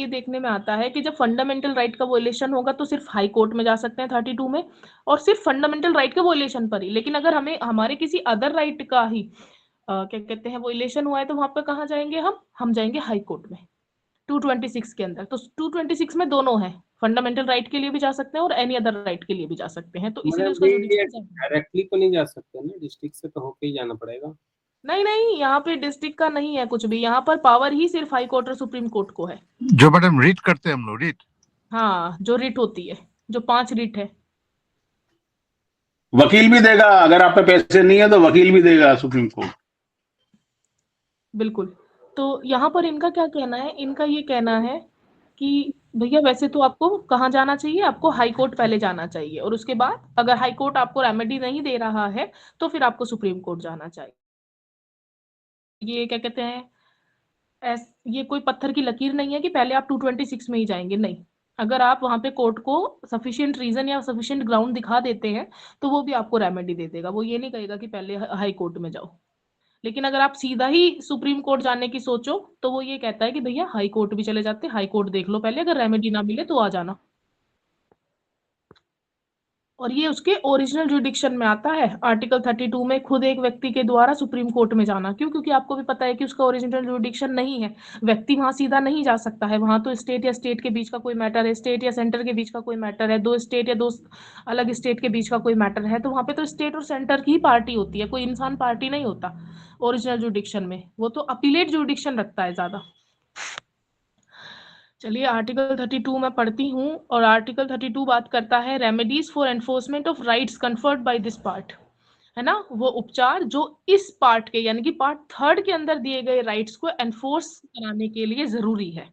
ये देखने में आता है कि जब फंडामेंटल राइट का वोलेशन होगा तो सिर्फ हाई कोर्ट में जा सकते हैं 32 में, और सिर्फ फंडामेंटल राइट के वोलेशन पर ही। लेकिन अगर हमें हमारे किसी अदर राइट का ही क्या कहते हैं वोलेशन हुआ है तो वहां पर कहाँ जाएंगे हम जाएंगे हाई कोर्ट में 226 के अंदर। तो 226 में दोनों है, फंडामेंटल राइट के लिए भी जा सकते हैं और एनी अदर राइट के लिए भी जा सकते हैं, तो इसीलिए मतलब उसका ये जुडिशियल। डायरेक्टली तो नहीं जा सकते ना, डिस्ट्रिक्ट से तो होके ही जाना पड़ेगा। नहीं नहीं, यहाँ पे डिस्ट्रिक्ट का नहीं है कुछ भी, यहाँ पर पावर ही सिर्फ हाई कोर्ट और सुप्रीम कोर्ट को है। जो मैडम रीट करते हैं हम लोग, रीट। हाँ, जो रिट होती है, जो 5 रिट है। वकील भी देगा, अगर आप पे पैसे नहीं है तो वकील भी देगा सुप्रीम कोर्ट। बिल्कुल। तो यहाँ पर इनका क्या कहना है, इनका ये कहना है कि भैया वैसे तो आपको कहाँ जाना चाहिए, आपको हाई कोर्ट पहले जाना चाहिए, और उसके बाद अगर हाई कोर्ट आपको रेमेडी नहीं दे रहा है तो फिर आपको सुप्रीम कोर्ट जाना चाहिए। ये क्या कहते हैं, ये कोई पत्थर की लकीर नहीं है कि पहले आप 226 में ही जाएंगे, नहीं। अगर आप वहां पे कोर्ट को सफिशिएंट रीजन या सफिशिएंट ग्राउंड दिखा देते हैं तो वो भी आपको रेमेडी दे देगा, वो ये नहीं कहेगा कि पहले हाई कोर्ट में जाओ। लेकिन अगर आप सीधा ही सुप्रीम कोर्ट जाने की सोचो तो वो ये कहता है कि भैया हाई कोर्ट भी चले जाते, हाई कोर्ट देख लो पहले, अगर रेमेडी ना मिले तो आ जाना। और ये उसके ओरिजिनल जुडिक्शन में आता है, आर्टिकल 32 में, खुद एक व्यक्ति के द्वारा सुप्रीम कोर्ट में जाना। क्यों? क्योंकि आपको भी पता है कि उसका ओरिजिनल जुडिक्शन नहीं है, व्यक्ति वहां सीधा नहीं जा सकता है, वहां तो स्टेट या स्टेट के बीच का कोई मैटर है, स्टेट या सेंटर के बीच का कोई मैटर है, दो स्टेट या दो अलग स्टेट के बीच का कोई मैटर है, तो वहां पे तो स्टेट और सेंटर की पार्टी होती है, कोई इंसान पार्टी नहीं होता ओरिजिनल जुडिक्शन में, वो तो अपीलेट जुडिक्शन रखता है ज्यादा। चलिए आर्टिकल 32 मैं पढ़ती हूँ, और आर्टिकल 32 बात करता है remedies for enforcement of rights conferred by this part, है ना, वो उपचार जो इस पार्ट के यानी कि पार्ट 3 के अंदर दिए गए राइट्स को एनफोर्स कराने के लिए जरूरी है।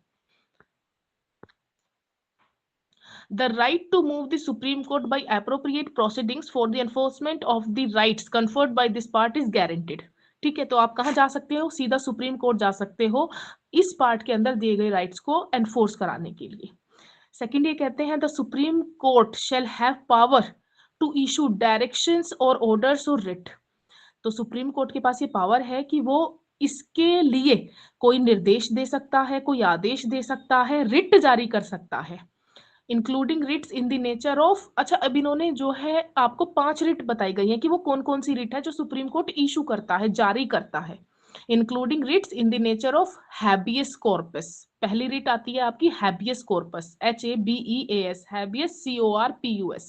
The right to move the Supreme Court by appropriate proceedings for the enforcement of the rights conferred by this part is guaranteed। ठीक है, तो आप कहाँ जा सकते हो, सीधा सुप्रीम कोर्ट जा सकते हो इस पार्ट के अंदर दिए गए राइट्स को एनफोर्स कराने के लिए। सेकंड ये कहते हैं the supreme court shall have power to issue directions और ऑर्डर्स और रिट। तो सुप्रीम कोर्ट के पास ये पावर है कि वो इसके लिए कोई निर्देश दे सकता है, कोई आदेश दे सकता है, रिट जारी कर सकता है, including writs in the nature of. अच्छा, अब इन्होंने जो है आपको 5 रिट बताई गई है कि वो कौन कौन सी रिट है जो सुप्रीम कोर्ट इशू करता है, जारी करता है, including writs in the nature of habeas corpus. पहली रिट आती है आपकी habeas corpus, HABEAS, habeas CORPUS,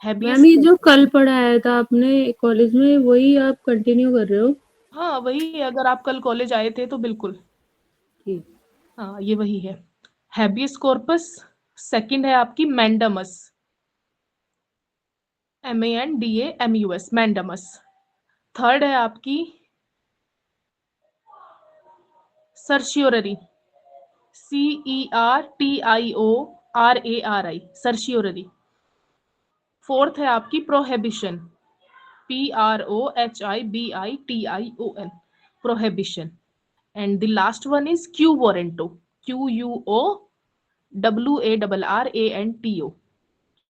habeas. Ma'am ये जो कल पढ़ाया था आपने कॉलेज में वही आप कंटिन्यू कर रहे हो? हाँ वही, अगर आप कल कॉलेज आए थे तो बिल्कुल ठीक। हाँ ये वही है, हैबियस कॉर्पस। सेकंड है आपकी मैंडमस, MANDAMUS, मैंडमस। थर्ड है आपकी सर्शियोररी, CERTIORARI, सर्शियोररी। फोर्थ है आपकी prohibition, PROHIBITION, prohibition. And the last one is quo warranto, QUOWARRANTO,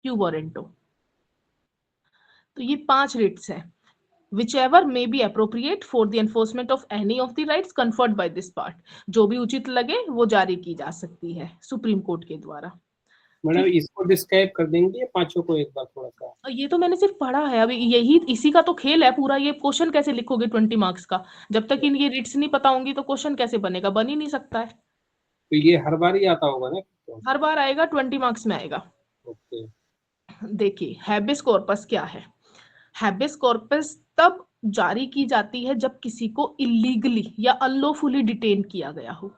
quo warranto. तो ये 5 रिट्स हैं, whichever may be appropriate for the enforcement of any of the rights conferred by this part, जो भी उचित लगे वो जारी की जा सकती है सुप्रीम कोर्ट के द्वारा। मैडम इसको डिस्क्राइब कर देंगे ये पांचों को एक बार थोड़ा सा? ये तो मैंने सिर्फ पढ़ा है अभी, यही इसी का तो खेल है पूरा, ये क्वेश्चन कैसे लिखोगे 20 मार्क्स का, जब तक इन ये रिट्स नहीं पता होंगी तो क्वेश्चन कैसे बनेगा, बन ही नहीं सकता है। तो ये हर बार ही आता होगा ना? तो हर बार आएगा, 20 मार्क्स में आएगा। ओके। देखिए हैबियस कॉर्पस क्या है, हैबियस कॉर्पस तब जारी की जाती है जब किसी को इलीगली या अनलॉफुली डिटेन किया गया हो,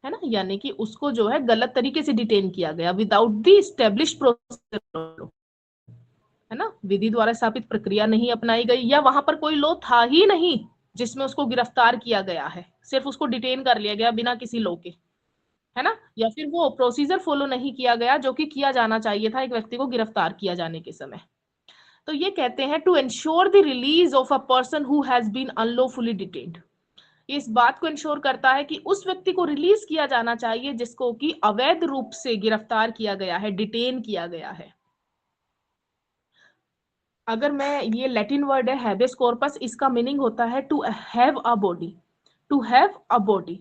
है ना, यानी कि उसको जो है गलत तरीके से डिटेन किया गया, विदाउट द एस्टेब्लिश्ड प्रोसीजर, है ना, विधि द्वारा स्थापित प्रक्रिया नहीं अपनाई गई, या वहां पर कोई लॉ था ही नहीं जिसमें उसको गिरफ्तार किया गया है, सिर्फ उसको डिटेन कर लिया गया बिना किसी लॉ के, है ना, या फिर वो प्रोसीजर फॉलो नहीं किया गया जो कि किया जाना चाहिए था एक व्यक्ति को गिरफ्तार किया जाने के समय। तो ये कहते हैं to ensure the release of a person who has been unlawfully detained, इस बात को इंश्योर करता है कि उस व्यक्ति को रिलीज किया जाना चाहिए जिसको कि अवैध रूप से गिरफ्तार किया गया है, डिटेन किया गया है। अगर मैं, ये लैटिन वर्ड है हैबियस कॉर्पस, इसका मीनिंग होता है to have a body, to have a body,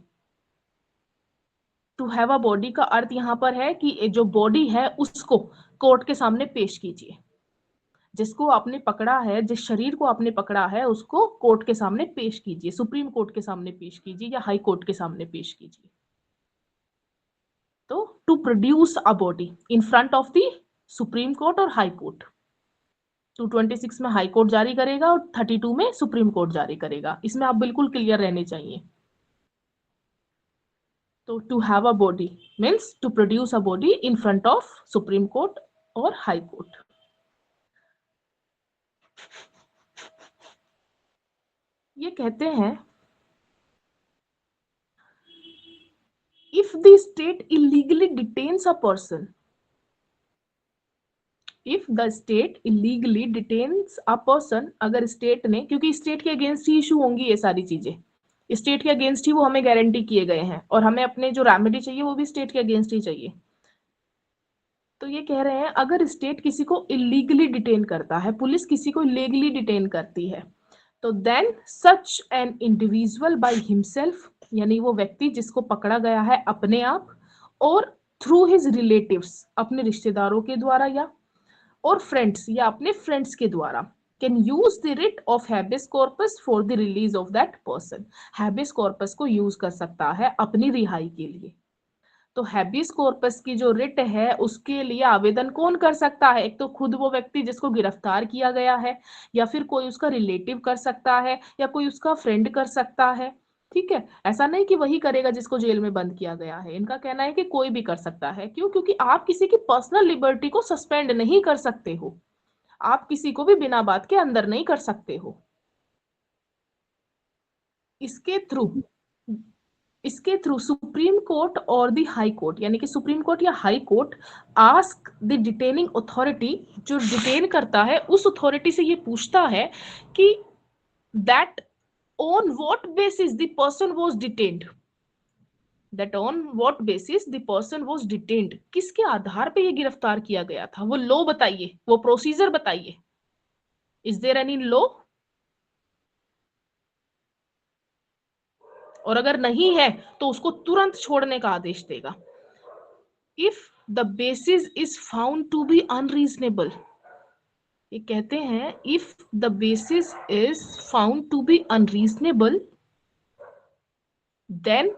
to have a body का अर्थ यहाँ पर है कि जो बॉडी है उसको कोर्ट के सामने पेश कीजिए। जिसको आपने पकड़ा है, जिस शरीर को आपने पकड़ा है, उसको कोर्ट के सामने पेश कीजिए, सुप्रीम कोर्ट के सामने पेश कीजिए या हाई कोर्ट के सामने पेश कीजिए। तो to produce a body in front of the supreme court और हाई कोर्ट। 226 में हाई कोर्ट जारी करेगा और 32 में सुप्रीम कोर्ट जारी करेगा। इसमें आप बिल्कुल क्लियर रहने चाहिए। तो to have a body means to produce a body in front of supreme court और हाई कोर्ट। ये कहते हैं if the state illegally detains a person, if the state illegally detains a person, अगर state ने, क्योंकि state के against ही issue होंगी ये सारी चीजें, स्टेट के अगेंस्ट ही वो हमें गारंटी किए गए हैं और हमें अपने जो रेमेडी चाहिए वो भी स्टेट के अगेंस्ट ही चाहिए। तो ये कह रहे हैं अगर स्टेट किसी को इलीगली डिटेन करता है, पुलिस किसी को इलीगली डिटेन करती है, तो then such an individual by himself, यानी वो व्यक्ति जिसको पकड़ा गया है अपने आप और थ्रू हिज रिलेटिव्स, अपने रिश्तेदारों के द्वारा या और फ्रेंड्स या अपने फ्रेंड्स के द्वारा, can use the writ of habeas corpus for the release of that person. Habeas corpus को यूज कर सकता है अपनी रिहाई के लिए। तो हैबिस कॉर्पस की जो रिट है उसके लिए आवेदन कौन कर सकता है? एक तो खुद वो व्यक्ति जिसको गिरफ्तार किया गया है, या फिर कोई उसका रिलेटिव कर सकता है, या कोई उसका फ्रेंड कर सकता है। ठीक है, ऐसा नहीं कि वही करेगा जिसको जेल में बंद किया गया है। इनका कहना है कि कोई भी कर सकता है। क्यों? क्योंकि आप किसी की पर्सनल लिबर्टी को सस्पेंड नहीं कर सकते हो, आप किसी को भी बिना बात के अंदर नहीं कर सकते हो। इसके थ्रू सुप्रीम कोर्ट और द हाई कोर्ट, यानी कि सुप्रीम कोर्ट या high court ask the detaining authority, जो डिटेन करता है उस अथॉरिटी से ये पूछता है कि that on what basis the person was detained, that on what basis the person was detained, किसके आधार पे ये गिरफ्तार किया गया था, वो लॉ बताइए, वो प्रोसीजर बताइए। Is there any law? और अगर नहीं है तो उसको तुरंत छोड़ने का आदेश देगा। If the basis is found to be unreasonable, ये कहते हैं if the basis is found to be unreasonable then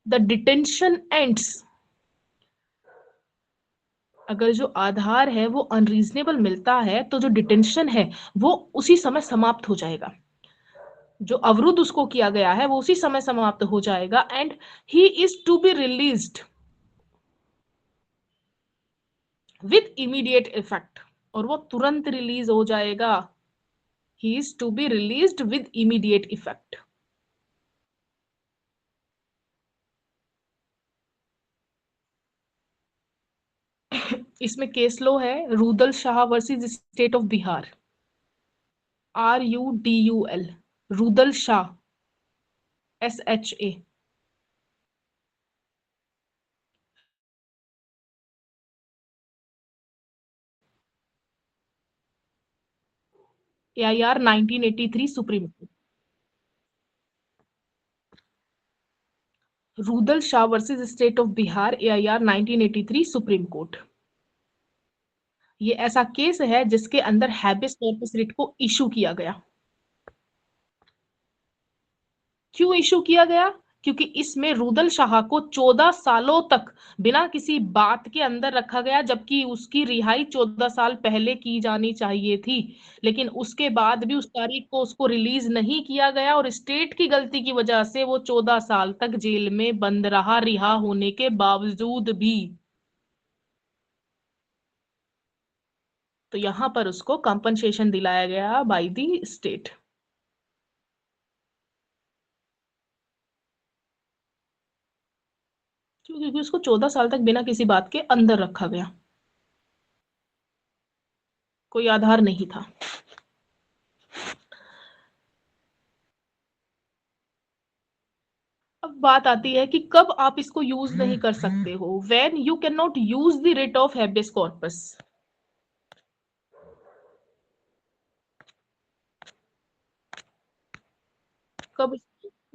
the detention ends. अगर जो आधार है वो अनरीजनेबल मिलता है तो जो डिटेंशन है वो उसी समय समाप्त हो जाएगा, जो अवरुद्ध उसको किया गया है वो उसी समय समाप्त हो जाएगा। And he is to be released with immediate effect, और वो तुरंत रिलीज हो जाएगा। He is to be released with immediate effect. इसमें केस लो है Rudal Shah versus state of Bihar, RUDUL, Rudal Shah, SHA। AIR 1983 supreme court. Rudal Shah versus state of Bihar, AIR 1983 supreme court. ये ऐसा case है जिसके अंदर हैबिस कॉर्पस रिट को इशू किया गया। क्यों इशू किया गया? क्योंकि इसमें रुदल शाह को 14 सालों तक बिना किसी बात के अंदर रखा गया, जबकि उसकी रिहाई 14 साल पहले की जानी चाहिए थी, लेकिन उसके बाद भी उस तारीख को उसको रिलीज नहीं किया गया और स्टेट की गलती की वजह से वो 14 साल तक जेल में बंद रहा, रिहा होने के बावजूद भी। तो यहां पर उसको कंपनसेशन दिलाया गया बाय द स्टेट। क्योंकि उसको 14 साल तक बिना किसी बात के अंदर रखा गया, कोई आधार नहीं था। अब बात आती है कि कब आप इसको यूज नहीं कर सकते हो। When you can not use the writ of habeas corpus. कब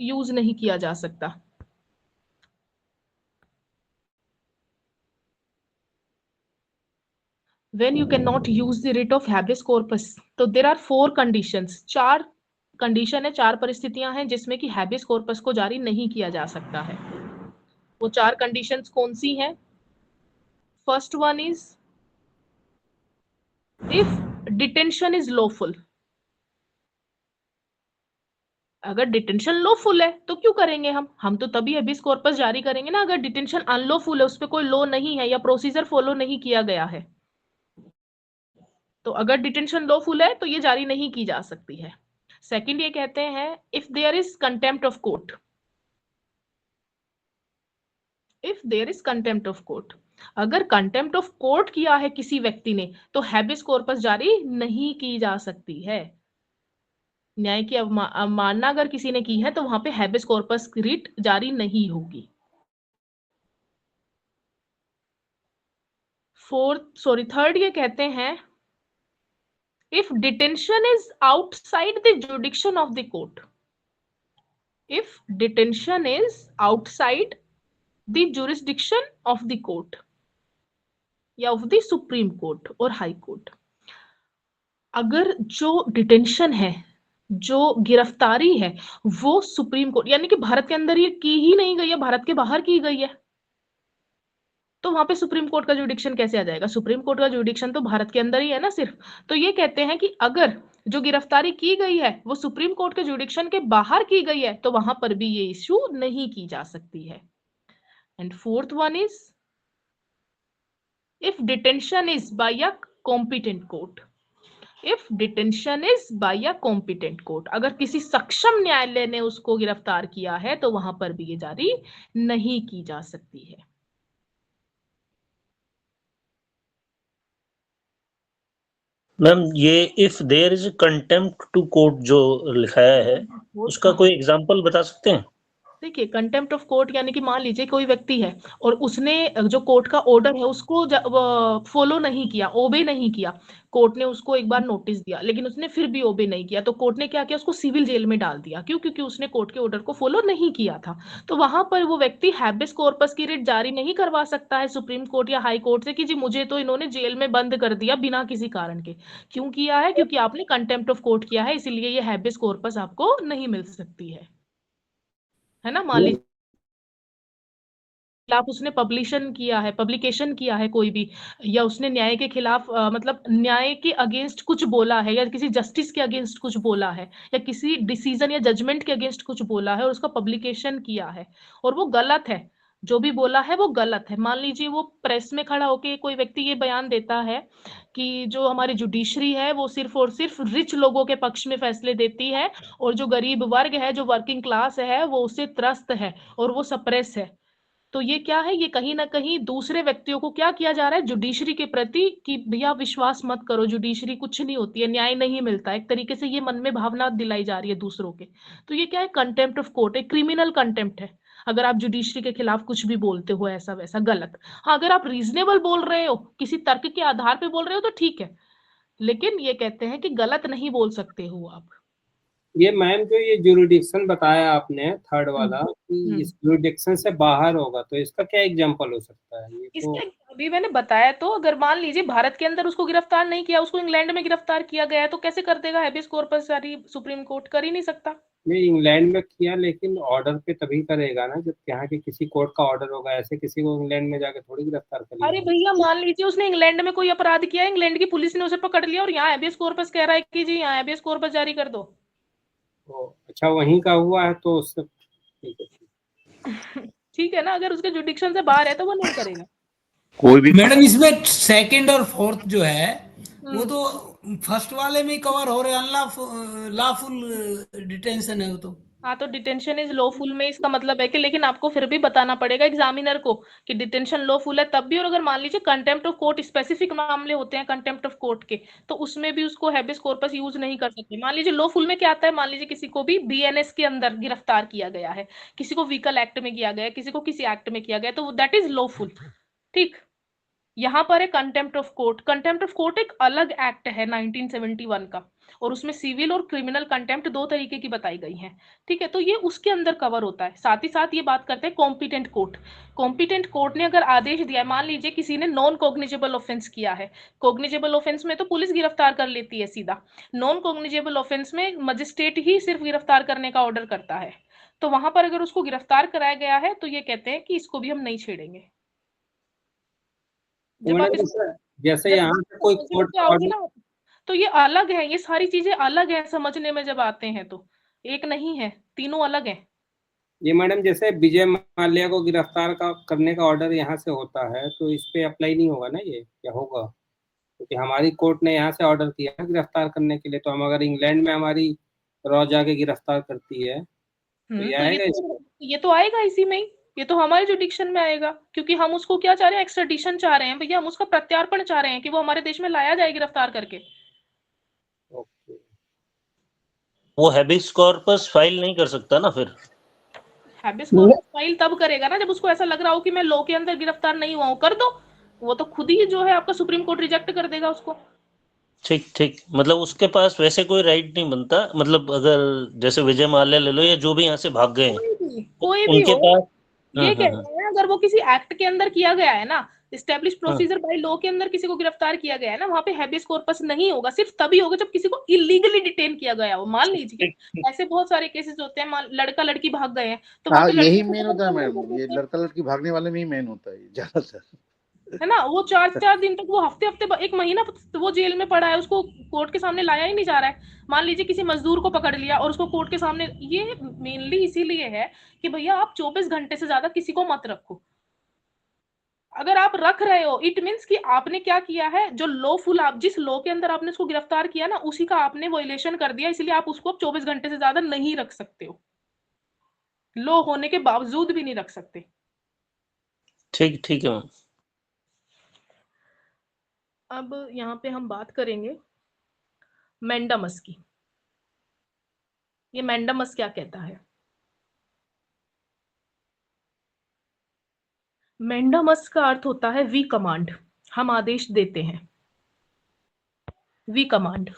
यूज नहीं किया जा सकता? when you cannot use the writ of habeas corpus, तो there are 4 conditions, 4 कंडीशन है, 4 परिस्थितियां हैं जिसमें कि हैबियस कॉर्पस को जारी नहीं किया जा सकता है। वो 4 कंडीशंस कौन सी हैं? First one is if detention is lawful. अगर डिटेंशन लॉफुल है तो क्यों करेंगे हम तो तभी हैबियस कॉर्पस जारी करेंगे ना अगर डिटेंशन अनलॉफुल है, उस पर कोई लॉ नहीं है या प्रोसीजर फॉलो नहीं किया गया है। तो अगर डिटेंशन लॉफुल है तो ये जारी नहीं की जा सकती है। सेकंड ये कहते हैं if there is contempt of court, if there is contempt of court, अगर कंटेम्प्ट ऑफ कोर्ट किया है किसी व्यक्ति ने तो हैबियस कॉर्पस जारी नहीं की जा सकती है। न्याय की अवमानना अगर किसी ने की है तो वहां पे हैबियस कॉर्पस रिट जारी नहीं होगी। थर्ड ये कहते हैं if detention is outside the jurisdiction of the court, if detention is outside the jurisdiction of the court या of the supreme court और high court, अगर जो डिटेंशन है, जो गिरफ्तारी है वो सुप्रीम कोर्ट यानी कि भारत के अंदर ये की ही नहीं गई है, भारत के बाहर की गई है, तो वहां पे सुप्रीम कोर्ट का जुडिक्शन कैसे आ जाएगा? सुप्रीम कोर्ट का जुडिक्शन तो भारत के अंदर ही है ना सिर्फ। तो ये कहते हैं कि अगर जो गिरफ्तारी की गई है वो सुप्रीम कोर्ट के जुडिक्शन के बाहर की गई है तो वहां पर भी ये इश्यू नहीं की जा सकती है। And fourth one is if detention is by a competent court, if detention is by a competent court, अगर किसी सक्षम न्यायालय ने उसको गिरफ्तार किया है तो वहां पर भी ये जारी नहीं की जा सकती है। मैम ये if there is contempt to court जो लिखाया है उसका कोई एग्जांपल बता सकते हैं? देखिए कंटेम्प्ट ऑफ कोर्ट यानी कि मान लीजिए कोई व्यक्ति है और उसने जो कोर्ट का ऑर्डर है उसको फॉलो नहीं किया, ओबे नहीं किया, कोर्ट ने उसको एक बार नोटिस दिया लेकिन उसने फिर भी ओबे नहीं किया, तो कोर्ट ने क्या किया? उसको सिविल जेल में डाल दिया। क्यों? क्योंकि उसने कोर्ट के ऑर्डर को फॉलो नहीं किया था। तो वहां पर वो व्यक्ति हैबियस कॉर्पस की रिट जारी नहीं करवा सकता है सुप्रीम कोर्ट या हाई कोर्ट से कि जी मुझे तो इन्होंने जेल में बंद कर दिया बिना किसी कारण के। क्यों किया है? क्योंकि आपने कंटेम्प्ट ऑफ कोर्ट किया है, इसीलिए ये हैबियस कॉर्पस आपको नहीं मिल सकती है ना। मान लीजिए खिलाफ उसने पब्लिकेशन किया है कोई भी, या उसने न्याय के खिलाफ मतलब न्याय के अगेंस्ट कुछ बोला है या किसी जस्टिस के अगेंस्ट कुछ बोला है या किसी डिसीजन या जजमेंट के अगेंस्ट कुछ बोला है और उसका पब्लिकेशन किया है और वो गलत है, जो भी बोला है वो गलत है। मान लीजिए वो प्रेस में खड़ा होके कोई व्यक्ति ये बयान देता है कि जो हमारी जुडिशरी है वो सिर्फ और सिर्फ रिच लोगों के पक्ष में फैसले देती है और जो गरीब वर्ग है, जो वर्किंग क्लास है, वो उससे त्रस्त है और वो सप्रेस है। तो ये क्या है? ये कहीं ना कहीं दूसरे व्यक्तियों को क्या किया जा रहा है जुडिशरी के प्रति कि भैया विश्वास मत करो, जुडिशरी कुछ नहीं होती है, न्याय नहीं मिलता। एक तरीके से ये मन में भावना दिलाई जा रही है दूसरों के। तो ये क्या है? कंटेम्प्ट ऑफ कोर्ट, एक क्रिमिनल कंटेम्प्ट है। अगर आप जुडिशरी के खिलाफ कुछ भी बोलते हो ऐसा वैसा गलत। हाँ, अगर आप रीजनेबल बोल रहे हो, किसी तर्क के आधार पे बोल रहे हो तो ठीक है, लेकिन ये कहते हैं कि गलत नहीं बोल सकते हो आप। ये मैम जो ये जुरिडिक्शन बताया आपने थर्ड वाला कि इस जुरिडिक्शन से बाहर होगा, तो इसका क्या एग्जांपल हो सकता है? ये तो इसके अभी मैंने बताया, तो अगर मान लीजिए भारत के अंदर उसको गिरफ्तार नहीं किया, उसको इंग्लैंड में गिरफ्तार किया गया है, तो कैसे कर देगा हैबियस कॉर्पस जारी? सुप्रीम कोर्ट कर ही नहीं सकता। ये इंग्लैंड में किया, लेकिन ऑर्डर पे तभी करेगा ना जब यहाँ के किसी कोर्ट का ऑर्डर होगा। ऐसे किसी को इंग्लैंड में जाके थोड़ी गिरफ्तार कर अरे लेगा। भैया मान लीजिए उसने इंग्लैंड में कोई अपराध किया, इंग्लैंड की पुलिस ने उसे पकड़ लिया और यहाँ हैबियस कॉर्पस कह रहा है कि जी यहाँ हैबियस कॉर्पस जारी कर दो। तो अच्छा वहीं का हुआ है तो उससे ठीक है। ठीक है ना, अगर उसके जुडिक्शन से बाहर है तो वो नहीं करेगा। कोई भी मैडम इसमें सेकंड और फोर्थ जो है वो तो फर्स्ट वाले में कवर हो रहे हैं, लॉफुल डिटेंशन है वो तो। हाँ, तो डिटेंशन इज लॉफुल में इसका मतलब है कि, लेकिन आपको फिर भी बताना पड़ेगा एग्जामिनर को कि डिटेंशन लॉफुल है तब भी। और अगर मान लीजिए कंटेम्प्ट ऑफ कोर्ट स्पेसिफिक मामले होते हैं कंटेम्प्ट ऑफ कोर्ट के, तो उसमें भी उसको हैबियस कॉर्पस यूज नहीं कर सकते। मान लीजिए लॉफुल में क्या आता है? मान लीजिए किसी को भी बीएनएस के अंदर गिरफ्तार किया गया है, किसी को व्हीकल एक्ट में किया गया है, किसी को किसी एक्ट में किया गया, तो दैट इज लॉफुल। ठीक, यहाँ पर है contempt of court. Contempt of court एक अलग एक्ट है 1971 का, और उसमें सिविल और क्रिमिनल कंटेम्प्ट दो तरीके की बताई गई है। ठीक है, तो ये उसके अंदर कवर होता है। साथ ही साथ ये बात करते हैं कॉम्पिटेंट कोर्ट। कॉम्पिटेंट कोर्ट ने अगर आदेश दिया है, मान लीजिए किसी ने नॉन कॉग्निजेबल ऑफेंस किया है, कॉग्निजेबल ऑफेंस में तो पुलिस गिरफ्तार कर लेती है सीधा, नॉन कॉग्निजेबल ऑफेंस में मजिस्ट्रेट ही सिर्फ गिरफ्तार करने का ऑर्डर करता है। तो वहां पर अगर उसको गिरफ्तार कराया गया है तो ये कहते हैं कि इसको भी हम नहीं छेड़ेंगे। तो जब आप मैडम इसको जैसे यहाँ से कोई समझ कोर्ट के आओगे ना, तो ये अलग है, ये सारी चीजें अलग है समझने में जब आते हैं, तो एक नहीं है, तीनों अलग है। ये मैडम जैसे विजय माल्या को गिरफ्तार करने का ऑर्डर यहाँ से होता है, तो इस पे अप्लाई नहीं होगा ना, ये क्या होगा? क्योंकि हमारी कोर्ट ने यहाँ से ऑर्डर किया है गिरफ्तार करने के लिए, तो हम अगर इंग्लैंड में हमारी रॉ जाके गिरफ्तार करती है तो ये तो आएगा इसमें? ये तो आएगा इसी में ही, ये तो हमारे जुडिक्शन में आएगा, क्योंकि हम उसको क्या चाह रहे हैं, एक्स्ट्राडिशन चाह रहे हैं भैया, हम उसका प्रत्यार्पण चाह रहे हैं कि वो हमारे देश में लाया जाए गिरफ्तार करके। ओके। वो हैबिस कॉर्पस फाइल नहीं कर सकता ना फिर। हैबिस कॉर्पस फाइल तब करेगा ना जब उसको ऐसा लग रहा हो कि मैं लॉ के अंदर गिरफ्तार नहीं हुआ हूं, कर दो, वो तो खुद ही जो है आपका सुप्रीम कोर्ट रिजेक्ट कर देगा उसको। ठीक ठीक, मतलब उसके पास वैसे कोई राइट नहीं बनता, मतलब अगर जैसे विजय माल्या ले लो या जो भी यहाँ से भाग गए हैं, कोई भी उनके हो, पास ये कह रहे हैं अगर वो किसी एक्ट के अंदर किया गया है ना, स्टैब्लिश प्रोसीजर बाय लॉ के अंदर किसी को गिरफ्तार किया गया है ना, वहां पे हैबियस कॉर्पस नहीं होगा, सिर्फ तभी होगा जब किसी को इलीगली डिटेन किया गया हो। मान लीजिए ऐसे बहुत सारे केसेस होते हैं, लड़का लड़की भाग गए हैं तो वहां हाँ, पे यही लड़के मेन होता है मैडम, ये लड़का लड़की भागने वाले में ही मेन होता है ज्यादातर। है ना, वो 4 दिन तक, वो हफ्ते हफ्ते, एक महीना वो जेल में पड़ा है, उसको कोर्ट के सामने लाया ही नहीं जा रहा है। मान लीजिए किसी मजदूर को पकड़ लिया और उसको कोर्ट के सामने, ये मेनली इसीलिए है कि भैया आप 24 घंटे से ज्यादा किसी को मत रखो। अगर आप रख रहे हो इट मीन्स कि आपने क्या किया है, जो लॉफुल, आप जिस लॉ के अंदर आपने उसको गिरफ्तार किया ना, उसी का आपने वायलेशन कर दिया, इसलिए आप उसको 24 घंटे से ज्यादा नहीं रख सकते हो, लॉ होने के बावजूद भी नहीं रख सकते। ठीक ठीक है मैम। अब यहाँ पे हम बात करेंगे मैंडामस की। ये मैंडामस क्या कहता है? मैंडामस का अर्थ होता है वी कमांड, हम आदेश देते हैं, we command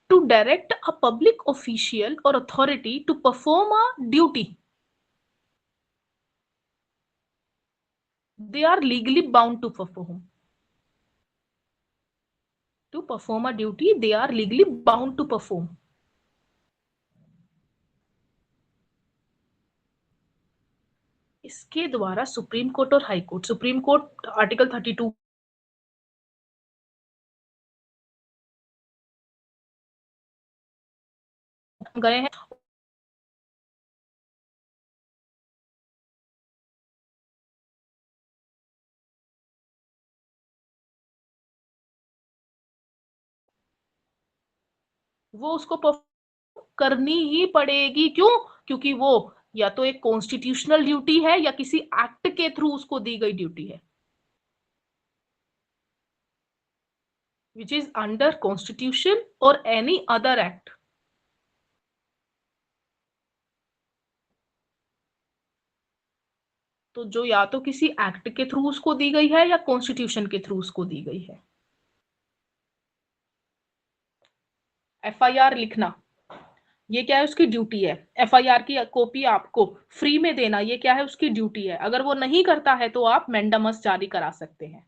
to direct a public official और authority to perform a duty they are legally bound to perform a duty they are legally bound to perform। इसके द्वारा सुप्रीम कोर्ट और high court, supreme court article 32 गए हैं, वो उसको करनी ही पड़ेगी। क्यों? क्योंकि वो या तो एक कॉन्स्टिट्यूशनल ड्यूटी है या किसी एक्ट के थ्रू उसको दी गई ड्यूटी है, विच इज अंडर कॉन्स्टिट्यूशन और एनी अदर एक्ट। तो जो या तो किसी एक्ट के थ्रू उसको दी गई है या कॉन्स्टिट्यूशन के थ्रू उसको दी गई है। एफआईआर लिखना, ये क्या है, उसकी ड्यूटी है। एफआईआर की कॉपी आपको फ्री में देना, ये क्या है, उसकी ड्यूटी है। अगर वो नहीं करता है तो आप मैंडामस जारी करा सकते हैं,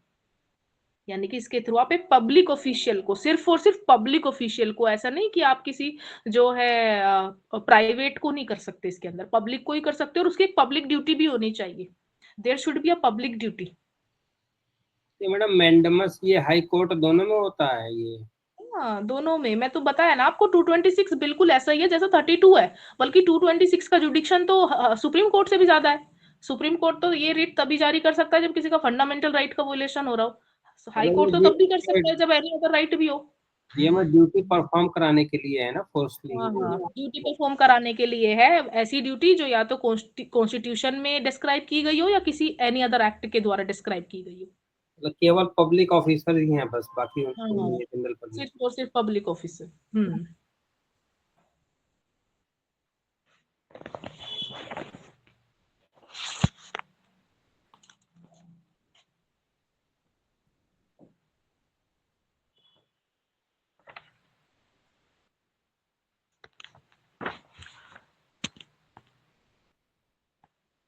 यानी कि इसके थ्रू आप एक पब्लिक ऑफिशियल को, सिर्फ और सिर्फ पब्लिक ऑफिशियल को, ऐसा नहीं कि आप किसी जो है प्राइवेट को नहीं कर सकते, इसके अंदर पब्लिक को ही कर सकते हो, और उसकी एक पब्लिक ड्यूटी भी होनी चाहिए, there should be a public duty. ये मैडम मैंडामस ये हाई कोर्ट दोनों में होता है ये? हाँ, दोनों में। मैं तो बताया ना आपको, 226 बिल्कुल ऐसा ही है जैसा 32 है, बल्कि 226 का जुडिक्शन तो सुप्रीम कोर्ट से भी ज्यादा है। सुप्रीम कोर्ट तो ये रिट तभी जारी कर सकता है जब किसी का फंडामेंटल राइट का वायलेशन हो रहा हो, हाई कोर्ट तो तब भी कर सकता है जब एनी अदर राइट भी हो। ये मैं ड्यूटी परफॉर्म कराने के लिए है ना, फोर्सली? हाँ, ड्यूटी परफॉर्म कराने के लिए है, ऐसी ड्यूटी जो या तो कॉन्स्टिट्यूशन में डिस्क्राइब की गई हो या किसी एनी अदर एक्ट के द्वारा डिस्क्राइब की गई हो। मतलब केवल पब्लिक ऑफिसर ही हैं बस, बाकी हाँ, जनरल पब्लिक? सिर्फ और सिर्फ पब्लिक ऑफिसर।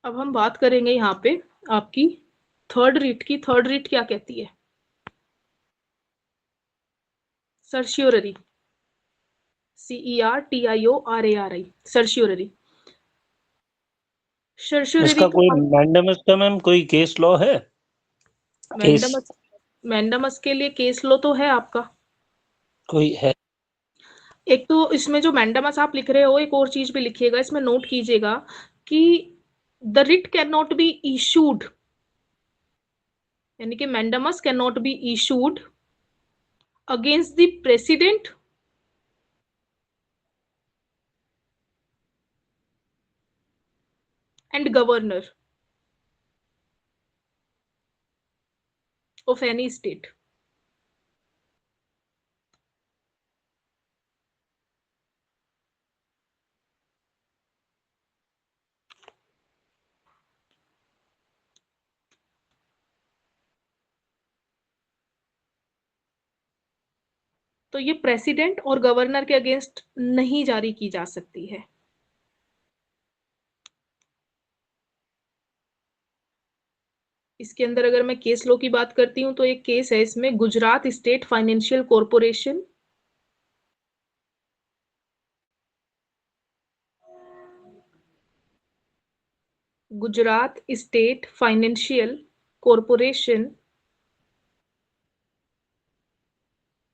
अब हम बात करेंगे यहाँ पे आपकी थर्ड रिट की। थर्ड रिट क्या कहती है? सर्शियोररी, CERTIORARI, सर्शियोररी। सर्शियोररी इसका कोई मैंडेमस का मैम कोई केस लॉ है? केस मैंडेमस के लिए केस लॉ तो है आपका, कोई है? एक तो इसमें जो मैंडेमस आप लिख रहे हो, एक और चीज भी लिखिएगा, इसमें नोट कीजिएगा कि the writ can not be issued, यानी कि mandamus can not be issued against the president and governor of any state. तो ये प्रेसिडेंट और गवर्नर के अगेंस्ट नहीं जारी की जा सकती है। इसके अंदर अगर मैं केस लॉ की बात करती हूँ तो एक केस है इसमें, Gujarat state financial corporation, Gujarat state financial corporation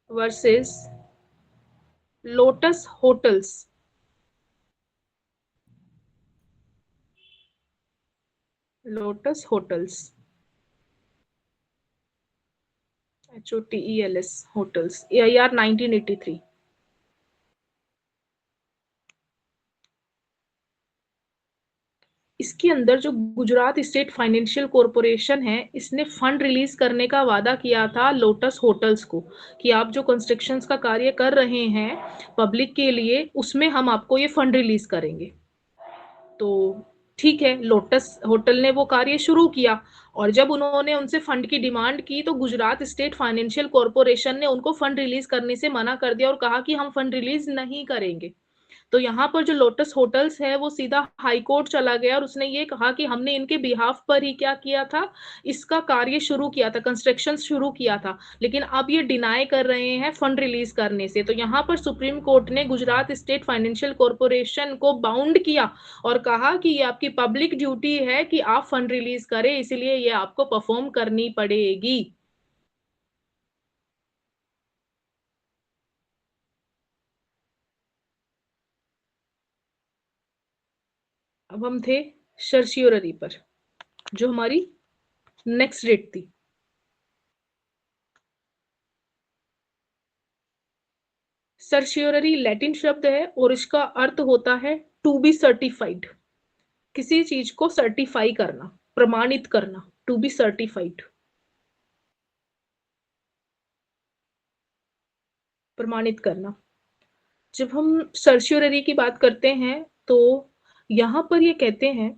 versus lotus hotels, lotus hotels, HOTELS hotels, AIR 1983। इसके अंदर जो गुजरात स्टेट फाइनेंशियल कॉरपोरेशन है, इसने फंड रिलीज करने का वादा किया था लोटस होटल्स को कि आप जो कंस्ट्रक्शंस का कार्य कर रहे हैं पब्लिक के लिए, उसमें हम आपको ये फंड रिलीज करेंगे। तो ठीक है, लोटस होटल ने वो कार्य शुरू किया और जब उन्होंने उनसे फंड की डिमांड की तो गुजरात स्टेट फाइनेंशियल कॉरपोरेशन ने उनको फंड रिलीज करने से मना कर दिया और कहा कि हम फंड रिलीज नहीं करेंगे। तो यहाँ पर जो लोटस होटल्स है वो सीधा हाई कोर्ट चला गया और उसने ये कहा कि हमने इनके बिहाफ पर ही क्या किया था, इसका कार्य शुरू किया था, कंस्ट्रक्शन शुरू किया था, लेकिन अब ये डिनाई कर रहे हैं फंड रिलीज करने से। तो यहाँ पर सुप्रीम कोर्ट ने गुजरात स्टेट फाइनेंशियल कॉरपोरेशन को बाउंड किया और कहा कि ये आपकी पब्लिक ड्यूटी है कि आप फंड रिलीज करें, इसलिए ये आपको परफॉर्म करनी पड़ेगी। अब हम थे सर्शियोररी पर, जो हमारी नेक्स्ट डेट थी। सर्शियोररी लैटिन शब्द है और इसका अर्थ होता है टू बी सर्टिफाइड, किसी चीज को सर्टिफाई करना, प्रमाणित करना, टू बी सर्टिफाइड, प्रमाणित करना। जब हम सर्शियोररी की बात करते हैं तो यहां पर ये कहते हैं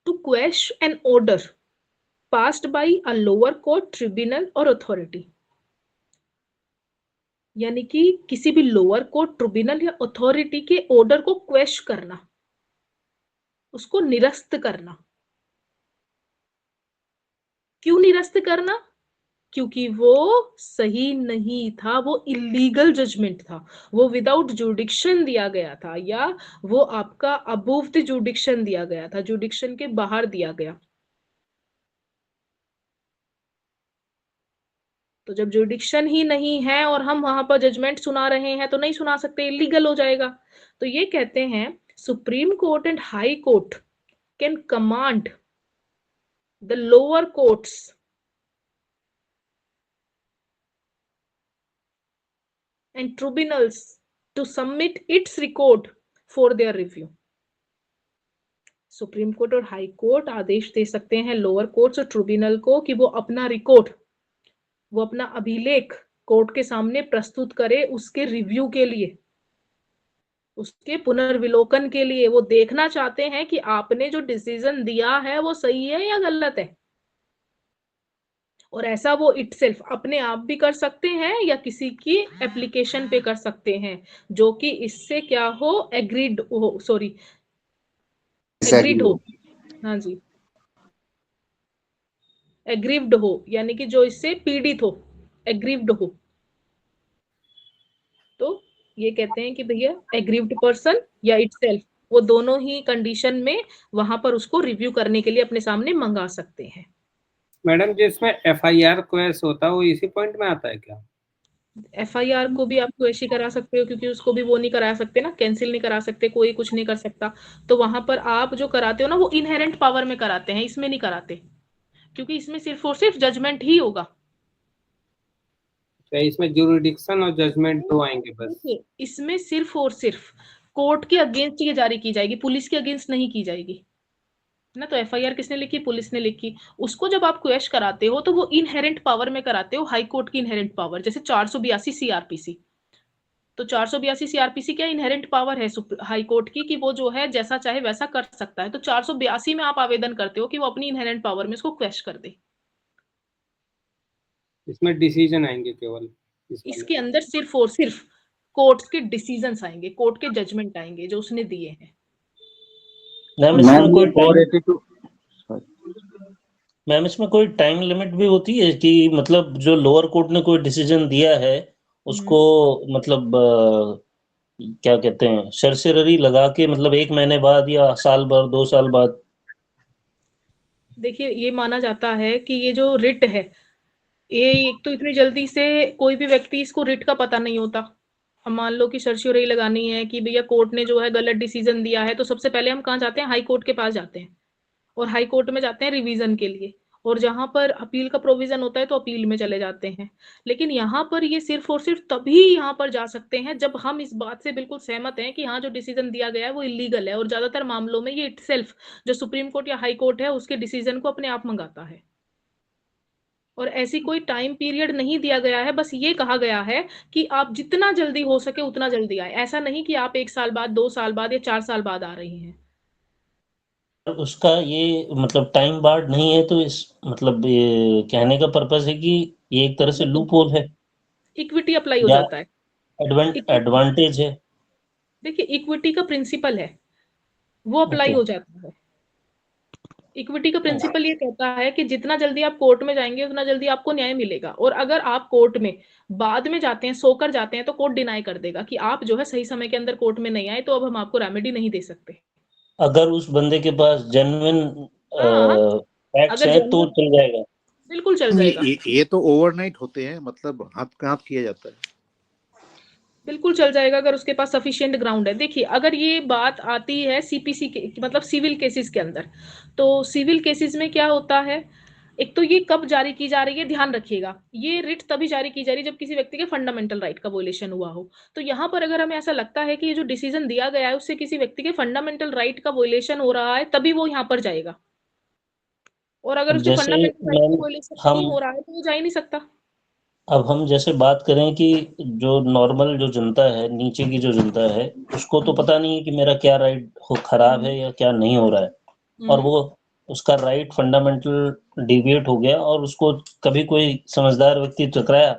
to quash an order passed by a lower court, tribunal और अथॉरिटी, यानी कि किसी भी लोअर कोर्ट, ट्रिब्यूनल या अथॉरिटी के ऑर्डर को क्वेश करना, उसको निरस्त करना। क्यों निरस्त करना? क्योंकि वो सही नहीं था, वो इलीगल जजमेंट था, वो विदाउट जुडिक्शन दिया गया था, या वो आपका अबोव द जुडिक्शन दिया गया था, जुडिक्शन के बाहर दिया गया। तो जब जुडिक्शन ही नहीं है और हम वहां पर जजमेंट सुना रहे हैं तो नहीं सुना सकते, इलीगल हो जाएगा। तो ये कहते हैं supreme court and high court can command the lower courts and tribunals to submit its record for their review. Supreme court और हाई कोर्ट आदेश दे सकते हैं लोअर कोर्ट्स और ट्रिब्यूनल को कि वो अपना रिकॉर्ड, वो अपना अभिलेख कोर्ट के सामने प्रस्तुत करे, उसके रिव्यू के लिए, उसके पुनर्विलोकन के लिए। वो देखना चाहते हैं कि आपने जो डिसीजन दिया है वो सही है या गलत है। और ऐसा वो इटसेल्फ अपने आप भी कर सकते हैं या किसी की एप्लीकेशन पे कर सकते हैं जो कि इससे क्या हो, एग्रीड हो, सॉरी एग्रीड हो, हाँ जी, एग्रीव्ड हो, यानी कि जो इससे पीड़ित हो, एग्रीव्ड हो, तो ये कहते हैं कि भैया एग्रीव्ड पर्सन या इटसेल्फ, वो दोनों ही कंडीशन में वहां पर उसको रिव्यू करने के लिए अपने सामने मंगा सकते हैं। मैडम जिसमें FIR क्वेश होता है वो इसी पॉइंट में आता है क्या? FIR को भी आप क्वेशी करा सकते हो, क्योंकि उसको भी वो नहीं करा सकते ना, कैंसिल नहीं करा सकते, कोई कुछ नहीं कर सकता। तो वहां पर आप जो कराते हो ना, वो इनहेरेंट पावर में कराते हैं, इसमें नहीं कराते, क्योंकि इसमें सिर्फ और सिर्फ जजमेंट ही होगा। क्या इसमें ज्यूरिडिक्शन और जजमेंट दो आएंगे बस? देखिए, इसमें सिर्फ और सिर्फ कोर्ट के अगेंस्ट ये जारी की जाएगी, पुलिस के अगेंस्ट नहीं की जाएगी ना। तो FIR किसने लिखी? पुलिस ने लिखी। उसको जब आप क्वेश कराते हो तो वो इनहेरेंट पावर में कराते हो, हाई कोर्ट की इनहेरेंट पावर, जैसे 482 CRPC। तो 482 CRPC क्या इनहेरेंट पावर है हाई कोर्ट की, कि वो जो है जैसा चाहे वैसा कर सकता है। तो 482 में आप आवेदन करते हो कि वो अपनी इनहेरेंट पावर में इसको क्वेश कर दे। इसमें डिसीजन आएंगे केवल इस वाले। इसके अंदर सिर्फ और सिर्फ कोर्ट के डिसीजंस आएंगे, कोर्ट के जजमेंट आएंगे जो उसने दिए हैं। मैम और इसमें मैम कोई ये टाइम 482 मैम इसमें कोई टाइम लिमिट भी होती है कि मतलब जो लोअर कोर्ट ने कोई डिसीजन दिया है उसको मतलब क्या कहते हैं सरसरी लगा के मतलब 1 महीने बाद या साल भर 2 साल बाद? देखिए, ये माना जाता है कि ये जो रिट है, ये एक तो इतनी जल्दी से कोई भी व्यक्ति इसको रिट का पता नहीं होता। हम मान लो कि सर्शियोरी लगानी है कि भैया कोर्ट ने जो है गलत डिसीजन दिया है, तो सबसे पहले हम कहाँ जाते हैं? हाई कोर्ट के पास जाते हैं, और हाई कोर्ट में जाते हैं रिवीजन के लिए, और जहां पर अपील का प्रोविजन होता है तो अपील में चले जाते हैं। लेकिन यहाँ पर ये सिर्फ और सिर्फ तभी यहाँ पर जा सकते हैं जब हम इस बात से बिल्कुल सहमत हैं कि हाँ, जो डिसीजन दिया गया है वो इलीगल है। और ज्यादातर मामलों में ये इटसेल्फ जो सुप्रीम कोर्ट या हाई कोर्ट है उसके डिसीजन को अपने आप मंगाता है। और ऐसी कोई टाइम पीरियड नहीं दिया गया है, बस ये कहा गया है कि आप जितना जल्दी हो सके उतना जल्दी आए। ऐसा नहीं कि आप 1 साल बाद, 2 साल बाद या 4 साल बाद आ रही हैं। उसका ये मतलब टाइम बार्ड नहीं है, तो इस मतलब ये कहने का पर्पस है कि ये एक तरह से लूप होल है इक्विटी अप्लाई हो या जाता है। एडवांटेज है? देखिए, इक्विटी का प्रिंसिपल है, वो अप्लाई ओके। हो जाता है। इक्विटी का प्रिंसिपल ये कहता है कि जितना जल्दी आप कोर्ट में जाएंगे उतना जल्दी आपको न्याय मिलेगा। और अगर आप कोर्ट में बाद में जाते हैं, सोकर जाते हैं, तो कोर्ट डिनाई कर देगा कि आप जो है सही समय के अंदर कोर्ट में नहीं आए, तो अब हम आपको रेमेडी नहीं दे सकते। अगर उस बंदे के पास जेन्युइन हाँ, फैक्ट्स अगर हैं तो जेन्युइन, चल जाएगा। बिल्कुल चल जाएगा। ये तो ओवरनाइट होते हैं, मतलब हाथ पे हाथ किया जाता है। बिल्कुल चल जाएगा अगर उसके पास सफिशिएंट ग्राउंड है। देखिए, अगर ये बात आती है CPC के मतलब सिविल केसेस के अंदर, तो सिविल केसेस में क्या होता है, एक तो ये कब जारी की जा रही है, ध्यान रखिएगा, ये रिट तभी जारी की जा रही है जब किसी व्यक्ति के फंडामेंटल राइट का वोलेशन हुआ हो। तो यहाँ पर अगर हमें ऐसा लगता है कि ये जो डिसीजन दिया गया है उससे किसी व्यक्ति के फंडामेंटल राइट का वोलेशन हो रहा है, तभी वो यहाँ पर जाएगा। और अगर अब उसके जैसे फंडामेंटल राइट का मैम वोलेशन हम नहीं हो रहा है तो वो जा ही नहीं सकता। अब हम जैसे बात करें कि जो नॉर्मल जो जनता है, नीचे की जो जनता है, उसको तो पता नहीं है कि मेरा क्या राइट हो खराब है या क्या नहीं हो रहा है, और वो उसका राइट फंडामेंटल डिविएट हो गया और उसको कभी कोई समझदार व्यक्ति टकराया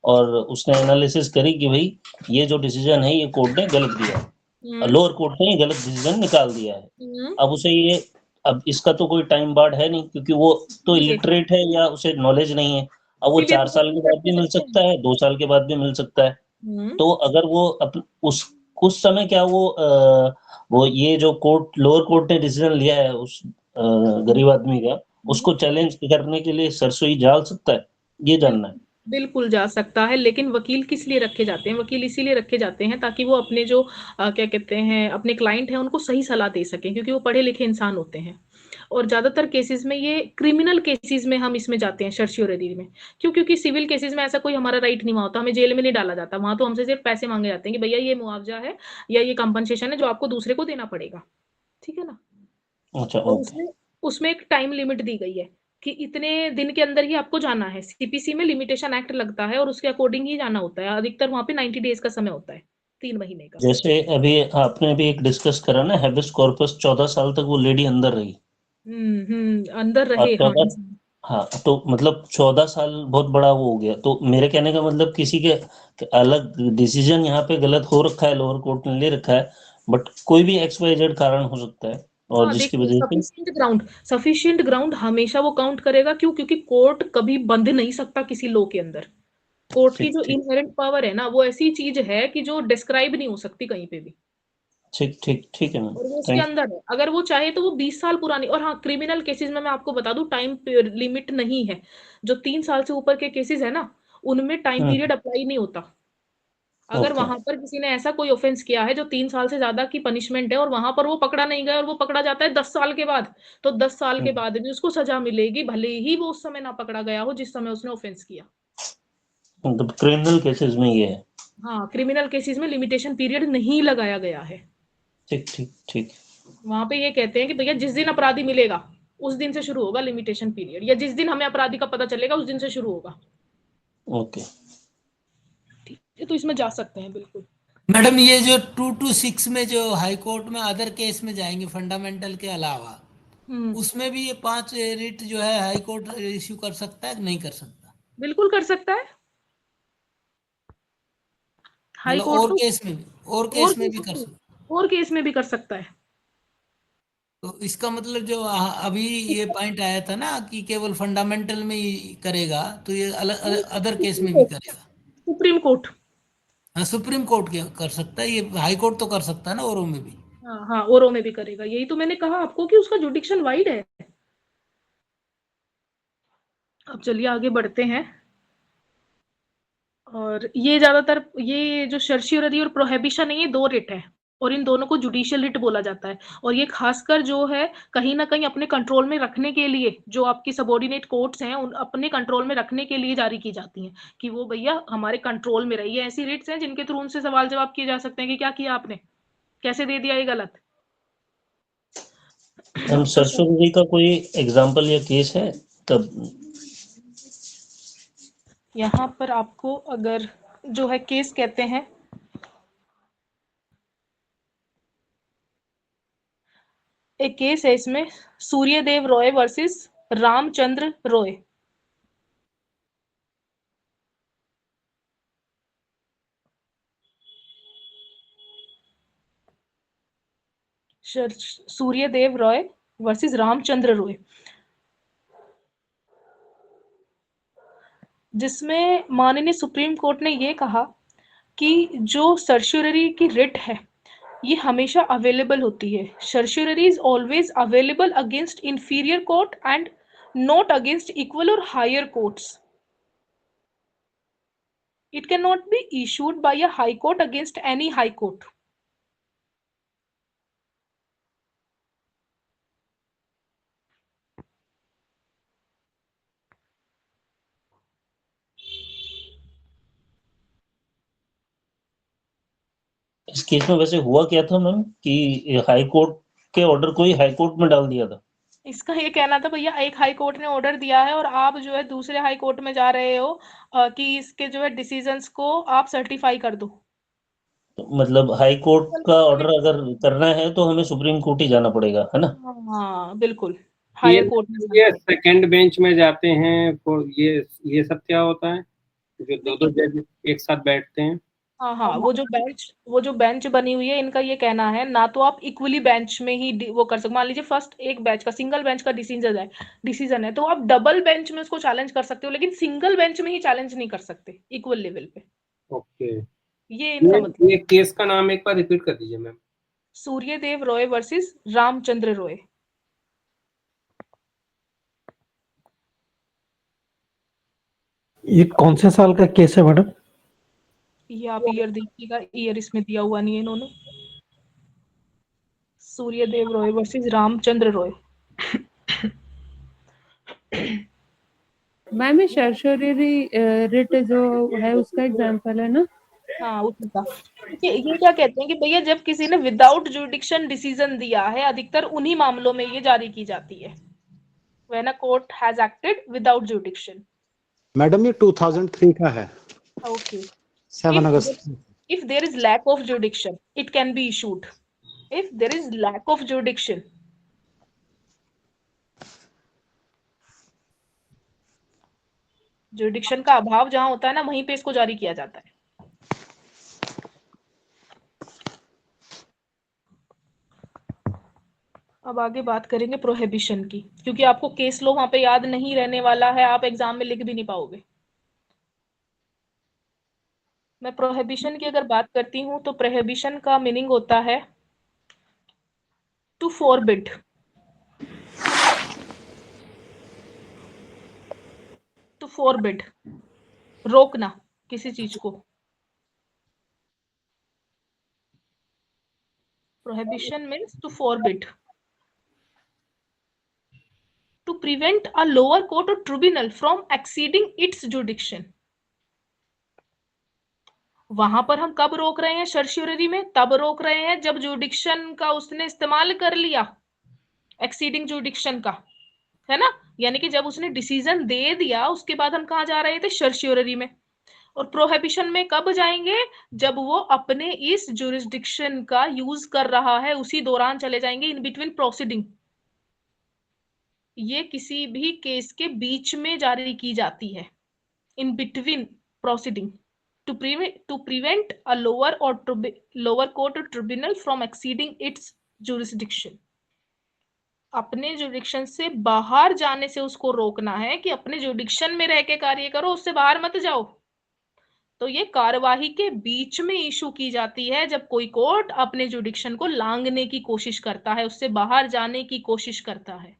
और उसने एनालिसिस करी कि भाई ये जो डिसीजन है ये कोर्ट ने गलत दिया है और लोअर कोर्ट ने ये गलत डिसीजन निकाल दिया है। अब उसे ये अब इसका तो कोई टाइम बार्ड है नहीं, क्योंकि वो तो इलिटरेट है या उसे नॉलेज नहीं है। अब वो 4 साल के बाद भी मिल सकता है, 2 साल के बाद भी मिल सकता है। तो अगर वो उस समय क्या वो ये जो कोर्ट लोअर कोर्ट ने डिसीजन लिया है उस गरीब आदमी का, उसको चैलेंज करने के लिए सरसोई जा सकता है, ये जानना है। बिल्कुल जा सकता है, लेकिन वकील किस लिए रखे जाते हैं? वकील इसीलिए रखे जाते हैं ताकि वो अपने जो क्या कहते हैं अपने क्लाइंट हैं उनको सही सलाह दे सकें, क्योंकि वो पढ़े लिखे इंसान होते हैं। और ज्यादातर केसेस में ये क्रिमिनल केसेस में हम इसमें जाते हैं सर्शियोरी में। क्यों? क्योंकि सिविल केसेस में ऐसा कोई हमारा राइट नहीं होता, हमें जेल में नहीं डाला जाता। वहां तो हमसे सिर्फ पैसे मांगे जाते हैं कि भैया ये मुआवजा है या ये कंपनसेशन है जो आपको दूसरे को देना पड़ेगा। ठीक है ना? अच्छा, और ओके। उसमें एक टाइम लिमिट दी गई है कि इतने दिन के अंदर ही आपको जाना है। CPC में लिमिटेशन एक्ट लगता है और उसके अकॉर्डिंग ही जाना होता है। अधिकतर वहां पे 90 डेज का समय होता है, 3 महीने का। जैसे अभी आपने भी एक डिस्कस करा ना, हैबिस कॉर्पस 14 साल तक वो लेडी अंदर रही अंदर और रहे, हाँ। 14 हाँ, तो मतलब 14 साल बहुत बड़ा वो हो गया। तो मेरे कहने का मतलब किसी के अलग डिसीजन यहाँ पे गलत हो रखा है, लोअर कोर्ट ने ले रखा है, बट कोई भी XYZ कारण हो सकता है, और हाँ जिसकी देखिए, वजह से सफिशिएंट ग्राउंड हमेशा वो काउंट करेगा। क्यों? क्योंकि कोर्ट कभी बंध नहीं सकता किसी लॉ के अंदर। कोर्ट की ठीक जो ठीक इनहेरेंट पावर है ना, वो ऐसी चीज है कि जो डिस्क्राइब नहीं हो सकती कहीं पे भी, ठीक ठीक ठीक है मैम, और वो उसके थैंक अंदर है। अगर वो चाहे तो वो 20 साल पुरानी, और हाँ क्रिमिनल केसेस में मैं आपको बता दूं टाइम लिमिट नहीं है। जो 3 साल से ऊपर के केसेस है ना, उनमें टाइम यू। पीरियड अप्लाई नहीं होता। अगर ओके वहां पर किसी ने ऐसा कोई ऑफेंस किया है जो 3 साल से ज्यादा की पनिशमेंट है, और वहां पर वो पकड़ा नहीं गया और वो पकड़ा जाता है 10 साल के बाद, तो 10 साल के बाद भी उसको सजा मिलेगी, भले ही वो उस समय ना पकड़ा गया हो जिस समय उसने ऑफेंस किया। मतलब क्रिमिनल केसेस में ये है। हाँ, क्रिमिनल केसेस में लिमिटेशन पीरियड नहीं लगाया गया है। ठीक ठीक ठीक। वहां पे ये कहते हैं कि भैया जिस दिन अपराधी मिलेगा उस दिन से शुरू होगा लिमिटेशन पीरियड, या जिस दिन हमें अपराधी का पता चलेगा उस दिन से शुरू होगा। ओके ठीक है, तो इसमें जा सकते हैं बिल्कुल। मैडम ये जो 226 में जो हाई कोर्ट में अदर केस में जाएंगे फंडामेंटल के अलावा, हम्म, उसमें भी ये 5 रिट जो है हाई कोर्ट इश्यू कर सकता है कि नहीं कर सकता? बिल्कुल कर सकता है। हाई मतलब कोर्ट और तो केस में भी, और और केस में केस भी कर में सकता? और केस में भी कर सकता है। तो इसका मतलब जो अभी ये पॉइंट आया था ना कि केवल फंडामेंटल में ही करेगा, तो ये अलग अदर केस सुप्रीम में भी कोर्ट, करेगा? Supreme court. हाँ, सुप्रीम कोर्ट क्या कर सकता है, ये हाई कोर्ट तो कर सकता है ना औरों में भी? हाँ हाँ, औरों में भी करेगा। यही तो मैंने कहा आपको कि उसका जुडिक्शन वाइड है। अब चलिए आगे बढ़ते हैं। और ये ज्यादातर, ये जो सर्शियरी और प्रोहिबिशन है, ये 2 रिट है, और इन दोनों को जुडिशियल रिट बोला जाता है। और ये खासकर जो है कहीं ना कहीं अपने कंट्रोल में रखने के लिए, जो आपकी सबॉर्डिनेट कोर्ट्स हैं उन अपने कंट्रोल में रखने के लिए जारी की जाती हैं, कि वो भैया हमारे कंट्रोल में रहिए। ऐसी रिट्स हैं जिनके थ्रू उनसे सवाल जवाब किए जा सकते हैं कि क्या किया आपने, कैसे दे दिया ये गलत। मैम तो सरसों का कोई एग्जांपल या केस है तब? यहाँ पर आपको अगर जो है केस कहते हैं, एक केस है इसमें, सूर्यदेव रॉय वर्सेस रामचंद्र रॉय। सूर्यदेव रॉय वर्सेस रामचंद्र रॉय, जिसमें माननीय सुप्रीम कोर्ट ने ये कहा कि जो सर्शियरी की रिट है ये हमेशा अवेलेबल होती है। Certiorari is always available against inferior court and not against equal और higher courts. It cannot be issued by a high court against any high court. इस केस में वैसे हुआ क्या था मैम कि हाई कोर्ट के ऑर्डर को ही हाई कोर्ट में डाल दिया था? इसका ये कहना था भैया एक हाई कोर्ट ने ऑर्डर दिया है और आप जो है दूसरे हाई कोर्ट में जा रहे हो कि इसके जो है डिसीजंस को आप सर्टिफाई कर दो। तो मतलब हाई कोर्ट का ऑर्डर अगर करना है तो हमें सुप्रीम कोर्ट ही जाना पड़ेगा, है ना? हाँ बिल्कुल, ये हायर कोर्ट में जाना ये पड़ेगा। सेकंड बेंच में जाते हैं तो ये सब क्या होता है, जो दो जज एक साथ बैठते हैं? हाँ हाँ, वो जो बेंच बनी हुई है, इनका ये कहना है ना तो आप इक्वली बेंच में ही वो कर सकते। मान लीजिए फर्स्ट एक बेंच का, सिंगल बेंच का डिसीजन है तो आप डबल बेंच में उसको चैलेंज कर सकते हो, लेकिन सिंगल बेंच में ही चैलेंज नहीं कर सकते इक्वल लेवल पे। ओके, ये इनका मतलब। ये केस का नाम एक बार रिपीट कर दीजिए मैम। सूर्यदेव रॉय वर्सेस रामचंद्र रॉय। ये कौन से साल का केस है मैडम? ये आप ईयर देखिएगा, ईयर इसमें दिया हुआ नहीं है इन्होंने। सूर्यदेव रॉय वर्सेस रामचंद्र रॉय। मैम ये सर्शियरी रिट जो है उसका एग्जांपल है ना? हाँ उसी का। ये क्या कहते हैं कि भैया जब किसी ने विदाउट जुडिक्शन डिसीजन दिया है, अधिकतर उन्हीं मामलों में ये जारी की जाती है, when a court has acted without जुडिक्शन। Madam ये 2003 का है, okay. 7 August. if there is lack of jurisdiction it can be issued. If there is lack of jurisdiction, jurisdiction का अभाव जहां होता है ना, वहीं पे इसको जारी किया जाता है। अब आगे बात करेंगे प्रोहिबिशन की, क्योंकि आपको केस लॉ वहां पे याद नहीं रहने वाला है, आप एग्जाम में लिख भी नहीं पाओगे। मैं प्रोहिबिशन की अगर बात करती हूँ तो प्रोहिबिशन का मीनिंग होता है टू फॉरबिड, टू फॉरबिड, रोकना किसी चीज को। Prohibition means to forbid, to prevent a lower court or tribunal from exceeding its jurisdiction। वहां पर हम कब रोक रहे हैं सर्शियरी में? तब रोक रहे हैं जब जुडिक्शन का उसने इस्तेमाल कर लिया, एक्सीडिंग जुडिक्शन का, है ना, यानी कि जब उसने डिसीजन दे दिया उसके बाद हम कहा जा रहे थे सर्शियरी में। और प्रोहिबिशन में कब जाएंगे? जब वो अपने इस जुरिस्डिक्शन का यूज कर रहा है, उसी दौरान चले जाएंगे, इन बिटवीन प्रोसीडिंग। ये किसी भी केस के बीच में जारी की जाती है, in between proceeding, to prevent a lower court और tribunal from exceeding its jurisdiction. अपने जुरिस्डिक्शन से बाहर जाने से उसको रोकना है कि अपने जुरिस्डिक्शन में रह के कार्य करो, उससे बाहर मत जाओ। तो ये कार्यवाही के बीच में इशू की जाती है जब कोई कोर्ट अपने जुरिस्डिक्शन को लांघने की कोशिश करता है, उससे बाहर जाने की कोशिश करता है।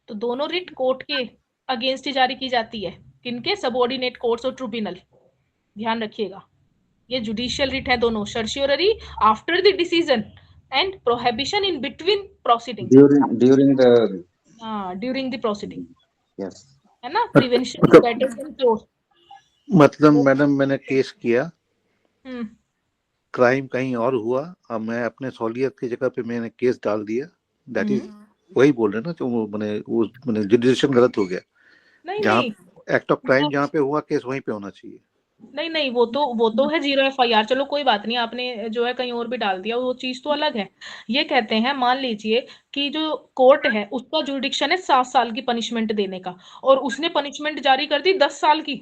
तो दोनों रिट कोर्ट के अगेंस्ट ही जारी की जाती है, किनके? सबऑर्डिनेट कोर्ट्स और ट्रिब्यूनल। ध्यान रखिएगा, ये जुडिशियल रिट है दोनों, सर्शियरी after the decision and prohibition in between proceeding, during the proceeding, yes, है ना, प्रिवेंशन बेटर देन क्योर। मतलब मैडम मैंने केस किया, क्राइम कहीं और हुआ, अब मैं अपने सहूलियत की जगह पे मैंने केस डाल दिया, दैट इज वही बोल रहे हैं ना, जो मैंने जुडिशियल गलत हो गया। नहीं जहाँ नहीं, एक्ट ऑफ क्राइम जहाँ पे हुआ केस वहीं पे होना चाहिए। नहीं नहीं, वो तो है 0 FIR, चलो कोई बात नहीं, आपने जो है कहीं और भी डाल दिया, वो चीज तो अलग है। ये कहते हैं, मान लीजिए कि जो कोर्ट है उसका जुरिडिक्शन है 7 साल की पनिशमेंट देने का, और उसने पनिशमेंट जारी कर दी 10 साल की,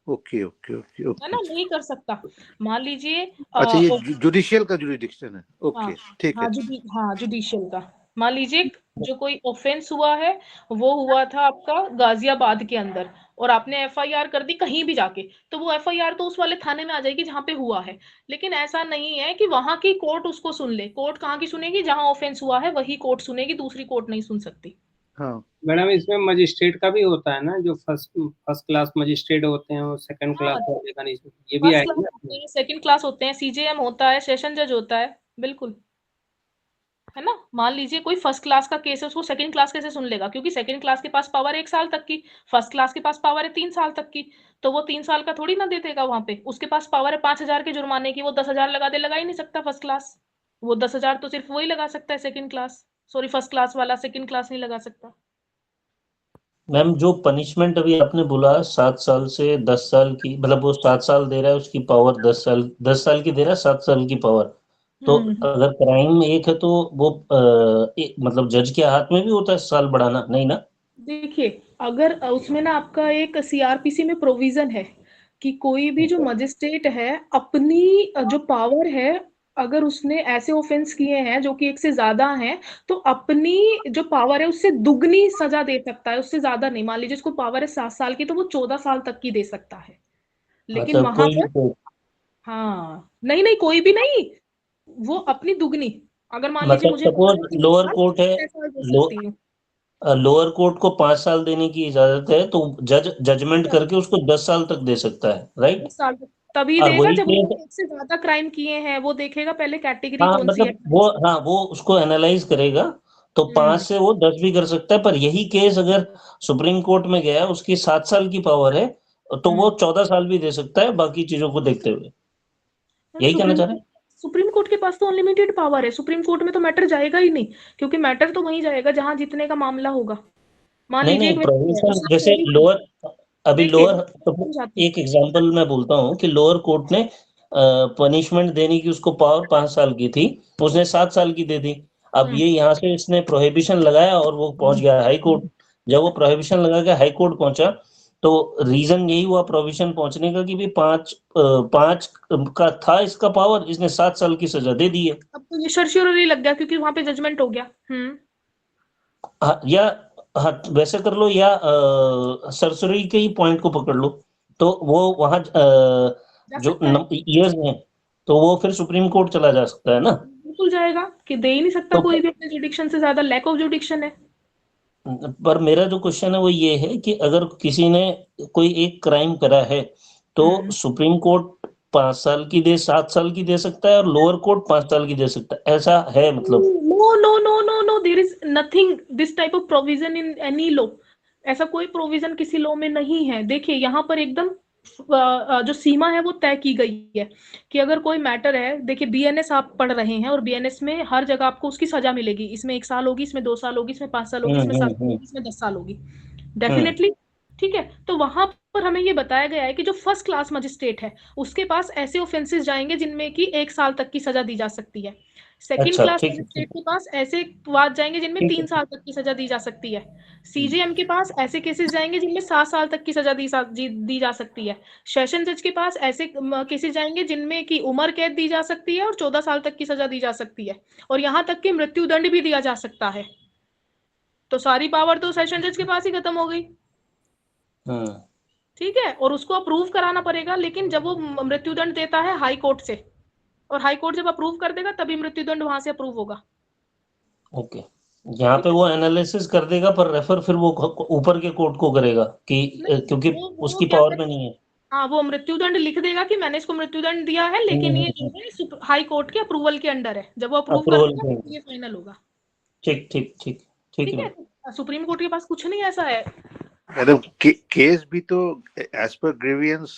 ओके ओके ओके है ना, नहीं कर सकता। मान लीजिए अच्छा, ये जुडिशियल का जुरिडिक्शन है, ओके ठीक है। हाँ, जुडिशियल का। मान लीजिए जो कोई ऑफेंस हुआ है वो हुआ था आपका गाजियाबाद के अंदर, और आपने FIR कर दी कहीं भी जाके, तो वो FIR तो उस वाले थाने में आ जाएगी जहां पे हुआ है। लेकिन ऐसा नहीं है कि वहां की कोर्ट उसको सुन ले। कोर्ट कहाँ की सुनेगी? जहां ऑफेंस हुआ है वही कोर्ट सुनेगी, दूसरी कोर्ट नहीं सुन सकती। हाँ मैडम, इसमें मजिस्ट्रेट का भी होता है ना, जो फर्स्ट क्लास मजिस्ट्रेट होते हैं, वो सेकंड क्लास वाले का नहीं, ये भी आएगा। सेकंड क्लास होते हैं, CJM होता है, सेशन जज होता है, बिल्कुल, है ना। मान लीजिए कोई फर्स्ट क्लास का केस है, उसको सेकंड क्लास कैसे सुन लेगा? क्योंकि सेकंड क्लास के पास पावर 1 साल तक की, फर्स्ट क्लास के पास पावर है 3 साल तक की, तो वो 3 साल का थोड़ी ना दे देगा। वहां पे उसके पास पावर है 5,000 के जुर्माने की, वो 10,000 लगा ही नहीं सकता फर्स्ट क्लास। वो 10,000 तो सिर्फ वही लगा सकता है second class, sorry first class वाला, सेकंड क्लास नहीं लगा सकता। मैम, जो पनिशमेंट अभी आपने बोला 7 साल से 10 साल की, मतलब वो 7 साल दे रहा है, उसकी पावर 10 साल की दे रहा है, 7 साल की पावर। तो अगर क्राइम एक है तो वो मतलब जज के हाथ में भी होता है साल बढ़ाना, नहीं ना? देखिए, अगर उसमें ना आपका एक CRPC में प्रोविजन है कि कोई भी जो मजिस्ट्रेट है अपनी जो पावर है, अगर उसने ऐसे ऑफेंस किए हैं जो कि 1 से ज्यादा हैं, तो अपनी जो पावर है उससे दुगनी सजा दे सकता है, उससे ज्यादा नहीं। मान लीजिए उसको पावर है 7 साल की, तो वो 14 साल तक की दे सकता है। लेकिन मतलब वहां कोई पर भी हाँ, नहीं कोई भी नहीं, वो अपनी दुगनी। अगर मान लीजिए मतलब मुझे सपोज लोअर कोर्ट है, 6 साल दे सकती हूँ। लोअर कोर्ट को 5 साल देने की इजाजत है, तो जजमेंट करके उसको 10 साल तक दे सकता है, राइट? 10 साल तभी और देगा वही जब केस, उसने 1 से ज्यादा क्राइम किए हैं, वो देखेगा पहले कैटेगरी हाँ कौन सी है। मतलब वो उसको एनालाइज करेगा, तो 5 से वो 10 भी कर सकता है। पर यही केस अगर सुप्रीम कोर्ट में गया, उसकी 7 साल की पावर है, तो वो 14 साल भी दे सकता है, बाकी चीजों को देखते हुए। यही कहना चाह रहे हैं? सुप्रीम कोर्ट के पास तो अनलिमिटेड पावर है, सुप्रीम कोर्ट में तो मैटर जाएगा ही नहीं, क्योंकि मैटर तो वहीं जाएगा जहां जीतने का मामला होगा। मान लीजिए नहीं, प्रोविजन जैसे लोअर, अभी लोअर, एक एग्जांपल मैं बोलता हूँ कि लोअर कोर्ट ने पनिशमेंट देने की उसको पावर 5 साल की थी, उसने 7 साल की दे दी। अब ये यहाँ से इसने प्रोहिबिशन लगाया और वो पहुंच गया हाई कोर्ट। जब वो प्रोहिबिशन लगा के हाई कोर्ट पहुंचा, तो रीजन यही हुआ प्रोविजन पहुंचने का कि भी 5 का था इसका पावर, इसने 7 साल की सजा दे दी है। अब तो ये सर्शियोरली लग गया क्योंकि वहां पे जजमेंट हो गया। हाँ, या हाँ वैसे कर लो, या सरसरी के ही पॉइंट को पकड़ लो, तो वो वहां जो ईयर्स हैं तो वो फिर सुप्रीम कोर्ट चला जा सकता है ना। बिल्कुल जाएगा कि दे ही नहीं सकता तो कोई भी अपने जुडिक्शन से ज्यादा, लैक ऑफ जुडिक्शन है। पर मेरा जो क्वेश्चन है वो ये है कि अगर किसी ने कोई एक क्राइम करा है तो सुप्रीम कोर्ट 5 साल की दे, 7 साल की दे सकता है और लोअर कोर्ट 5 साल की दे सकता है, ऐसा है मतलब? No, there is nothing this type of provision in any law. ऐसा कोई प्रोविजन किसी लॉ में नहीं है। देखिए यहाँ पर एकदम जो सीमा है वो तय की गई है कि अगर कोई मैटर है, देखिए बीएनएस आप पढ़ रहे हैं और बीएनएस में हर जगह आपको उसकी सजा मिलेगी। इसमें 1 साल होगी, इसमें 2 साल होगी, इसमें 5 साल होगी, इसमें 7 साल होगी, इसमें 10 साल होगी, डेफिनेटली। ठीक है, तो वहां पर हमें ये बताया गया है कि जो फर्स्ट क्लास मजिस्ट्रेट है उसके पास ऐसे ऑफेंसेस जाएंगे जिनमें कि 1 साल तक की सजा दी जा सकती है। सेकंड क्लास मजिस्ट्रेट के पास ऐसे बात जाएंगे जिनमें 3 साल तक की सजा दी जा सकती है। सीजेएम के पास ऐसे केसेस जाएंगे जिनमें 7 साल तक की सजा दी जा सकती है। सेशन जज के पास ऐसे केसेस जाएंगे जिनमें की उम्र कैद दी जा सकती है और 14 साल तक की सजा दी जा सकती है, और यहाँ तक कि मृत्युदंड भी दिया जा सकता है। तो सारी पावर तो सेशन जज के पास ही खत्म हो गई। ठीक है, और उसको अप्रूव कराना पड़ेगा, लेकिन जब वो मृत्युदंड देता है हाई कोर्ट से, और हाई कोर्ट जब अप्रूव कर देगा तभी मृत्युदंड वहां से अप्रूव होगा। ओके, यहाँ पे वो एनालिसिस कर देगा पर रेफर फिर वो ऊपर के कोर्ट को करेगा कि क्योंकि उसकी पावर में नहीं है। हाँ, वो मृत्युदंड लिख देगा कि मैंने इसको मृत्युदंड दिया है, लेकिन ये जो है हाई कोर्ट के अप्रूवल के अंडर है। जब वो अप्रूव कर देगा तो ये फाइनल होगा। ठीक ठीक ठीक ठीक है, सुप्रीम कोर्ट के पास कुछ नहीं ऐसा है। मैडम केस भी तो एज पर ग्रीवियंस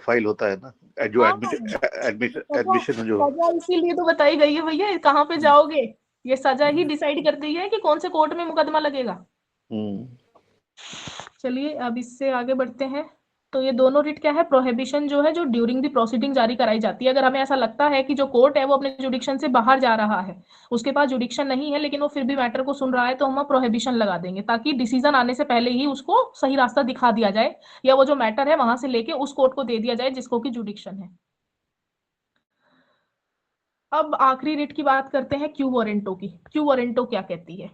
फाइल होता है ना, जो एडमिशन जो सजा इसीलिए तो बताई गई है भैया, कहाँ पे जाओगे, ये सजा ही डिसाइड करती है कि कौन से कोर्ट में मुकदमा लगेगा। चलिए अब इससे आगे बढ़ते हैं। तो ये दोनों रिट क्या है, प्रोहिबिशन जो है जो ड्यूरिंग द प्रोसीडिंग जारी कराई जाती है। अगर हमें ऐसा लगता है कि जो कोर्ट है वो अपने जुडिक्शन से बाहर जा रहा है, उसके पास जुडिक्शन नहीं है लेकिन वो फिर भी मैटर को सुन रहा है, तो हम प्रोहिबिशन लगा देंगे ताकि डिसीजन आने से पहले ही उसको सही रास्ता दिखा दिया जाए, या वो जो मैटर है वहां से लेके उस कोर्ट को दे दिया जाए जिसको की जुडिक्शन है। अब आखिरी रिट की बात करते हैं, क्यू वारंटो की। क्यू वारंटो क्या कहती है?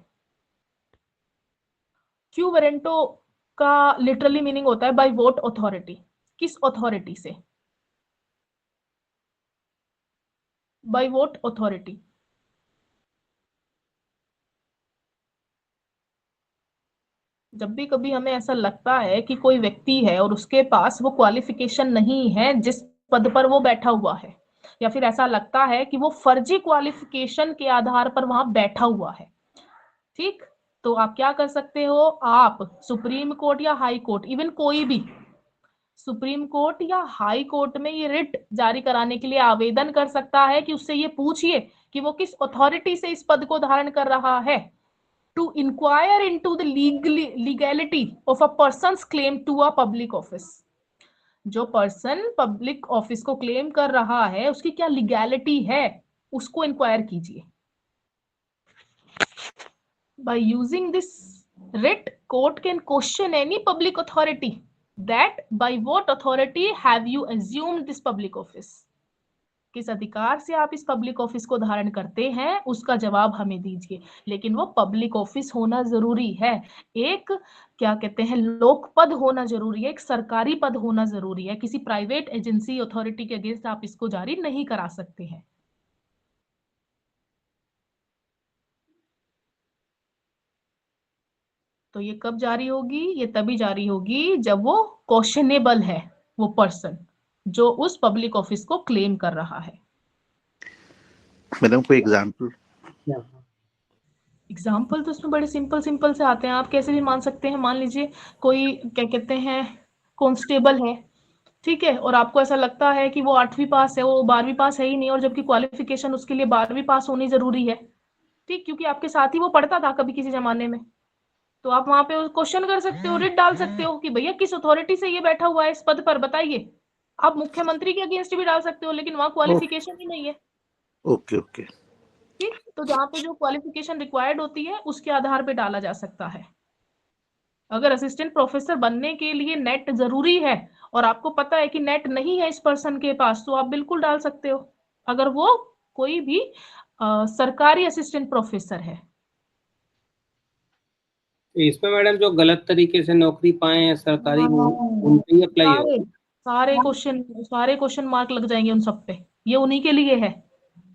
क्यू वारंटो का लिटरली मीनिंग होता है बाय वोट अथॉरिटी। किस अथॉरिटी से? By what authority. जब भी कभी हमें ऐसा लगता है कि कोई व्यक्ति है और उसके पास वो क्वालिफिकेशन नहीं है जिस पद पर वो बैठा हुआ है, या फिर ऐसा लगता है कि वो फर्जी क्वालिफिकेशन के आधार पर वहां बैठा हुआ है, ठीक, तो आप क्या कर सकते हो, आप सुप्रीम कोर्ट या हाई कोर्ट, इवन कोई भी सुप्रीम कोर्ट या हाई कोर्ट में ये रिट जारी कराने के लिए आवेदन कर सकता है कि उससे ये पूछिए कि वो किस अथॉरिटी से इस पद को धारण कर रहा है, to inquire into the legality of a person's claim to a public office. जो पर्सन पब्लिक ऑफिस को क्लेम कर रहा है उसकी क्या लीगैलिटी है, उसको इंक्वायर कीजिए। By using this writ, court can question any public authority that by what authority have you assumed this public office। किस अधिकार से आप इस पब्लिक ऑफिस को धारण करते हैं उसका जवाब हमें दीजिए, लेकिन वो पब्लिक ऑफिस होना जरूरी है, एक क्या कहते हैं लोक पद होना जरूरी है, एक सरकारी पद होना जरूरी है। किसी प्राइवेट एजेंसी अथॉरिटी के अगेंस्ट आप इसको जारी नहीं करा सकते हैं। तो ये कब जारी होगी? ये तभी जारी होगी जब वो क्वेश्चनेबल है, वो पर्सन जो उस पब्लिक ऑफिस को क्लेम कर रहा है। मैडम कोई एग्जांपल? एग्जाम्पल तो इसमें बड़े सिंपल से आते हैं, आप कैसे भी मान सकते हैं। मान लीजिए कोई क्या कहते हैं कांस्टेबल है, ठीक है, और आपको ऐसा लगता है कि वो 8वीं पास है, वो 12वीं पास है ही नहीं, और जबकि क्वालिफिकेशन उसके लिए 12वीं पास होनी जरूरी है, ठीक, क्योंकि आपके साथ ही वो पढ़ता था कभी किसी जमाने में। तो आप वहां पे क्वेश्चन कर सकते हो, रिट डाल सकते हो कि भैया किस अथॉरिटी से ये बैठा हुआ है इस पद पर, बताइए। आप मुख्यमंत्री के अगेंस्ट भी डाल सकते हो, लेकिन वहां क्वालिफिकेशन ही नहीं है। ओके ओके, ठीक, तो जहाँ पे जो क्वालिफिकेशन रिक्वायर्ड होती है उसके आधार पे डाला जा सकता है। अगर असिस्टेंट प्रोफेसर बनने के लिए नेट जरूरी है और आपको पता है कि नेट नहीं है इस पर्सन के पास, तो आप बिल्कुल डाल सकते हो, अगर वो कोई भी सरकारी असिस्टेंट प्रोफेसर है। तो इसमें मैडम जो गलत तरीके से नौकरी पाए हैं सरकारी, उन पे अप्लाई सारे होगा? सारे क्वेश्चन मार्क लग जाएंगे उन सब पे। ये उन्हीं के लिए है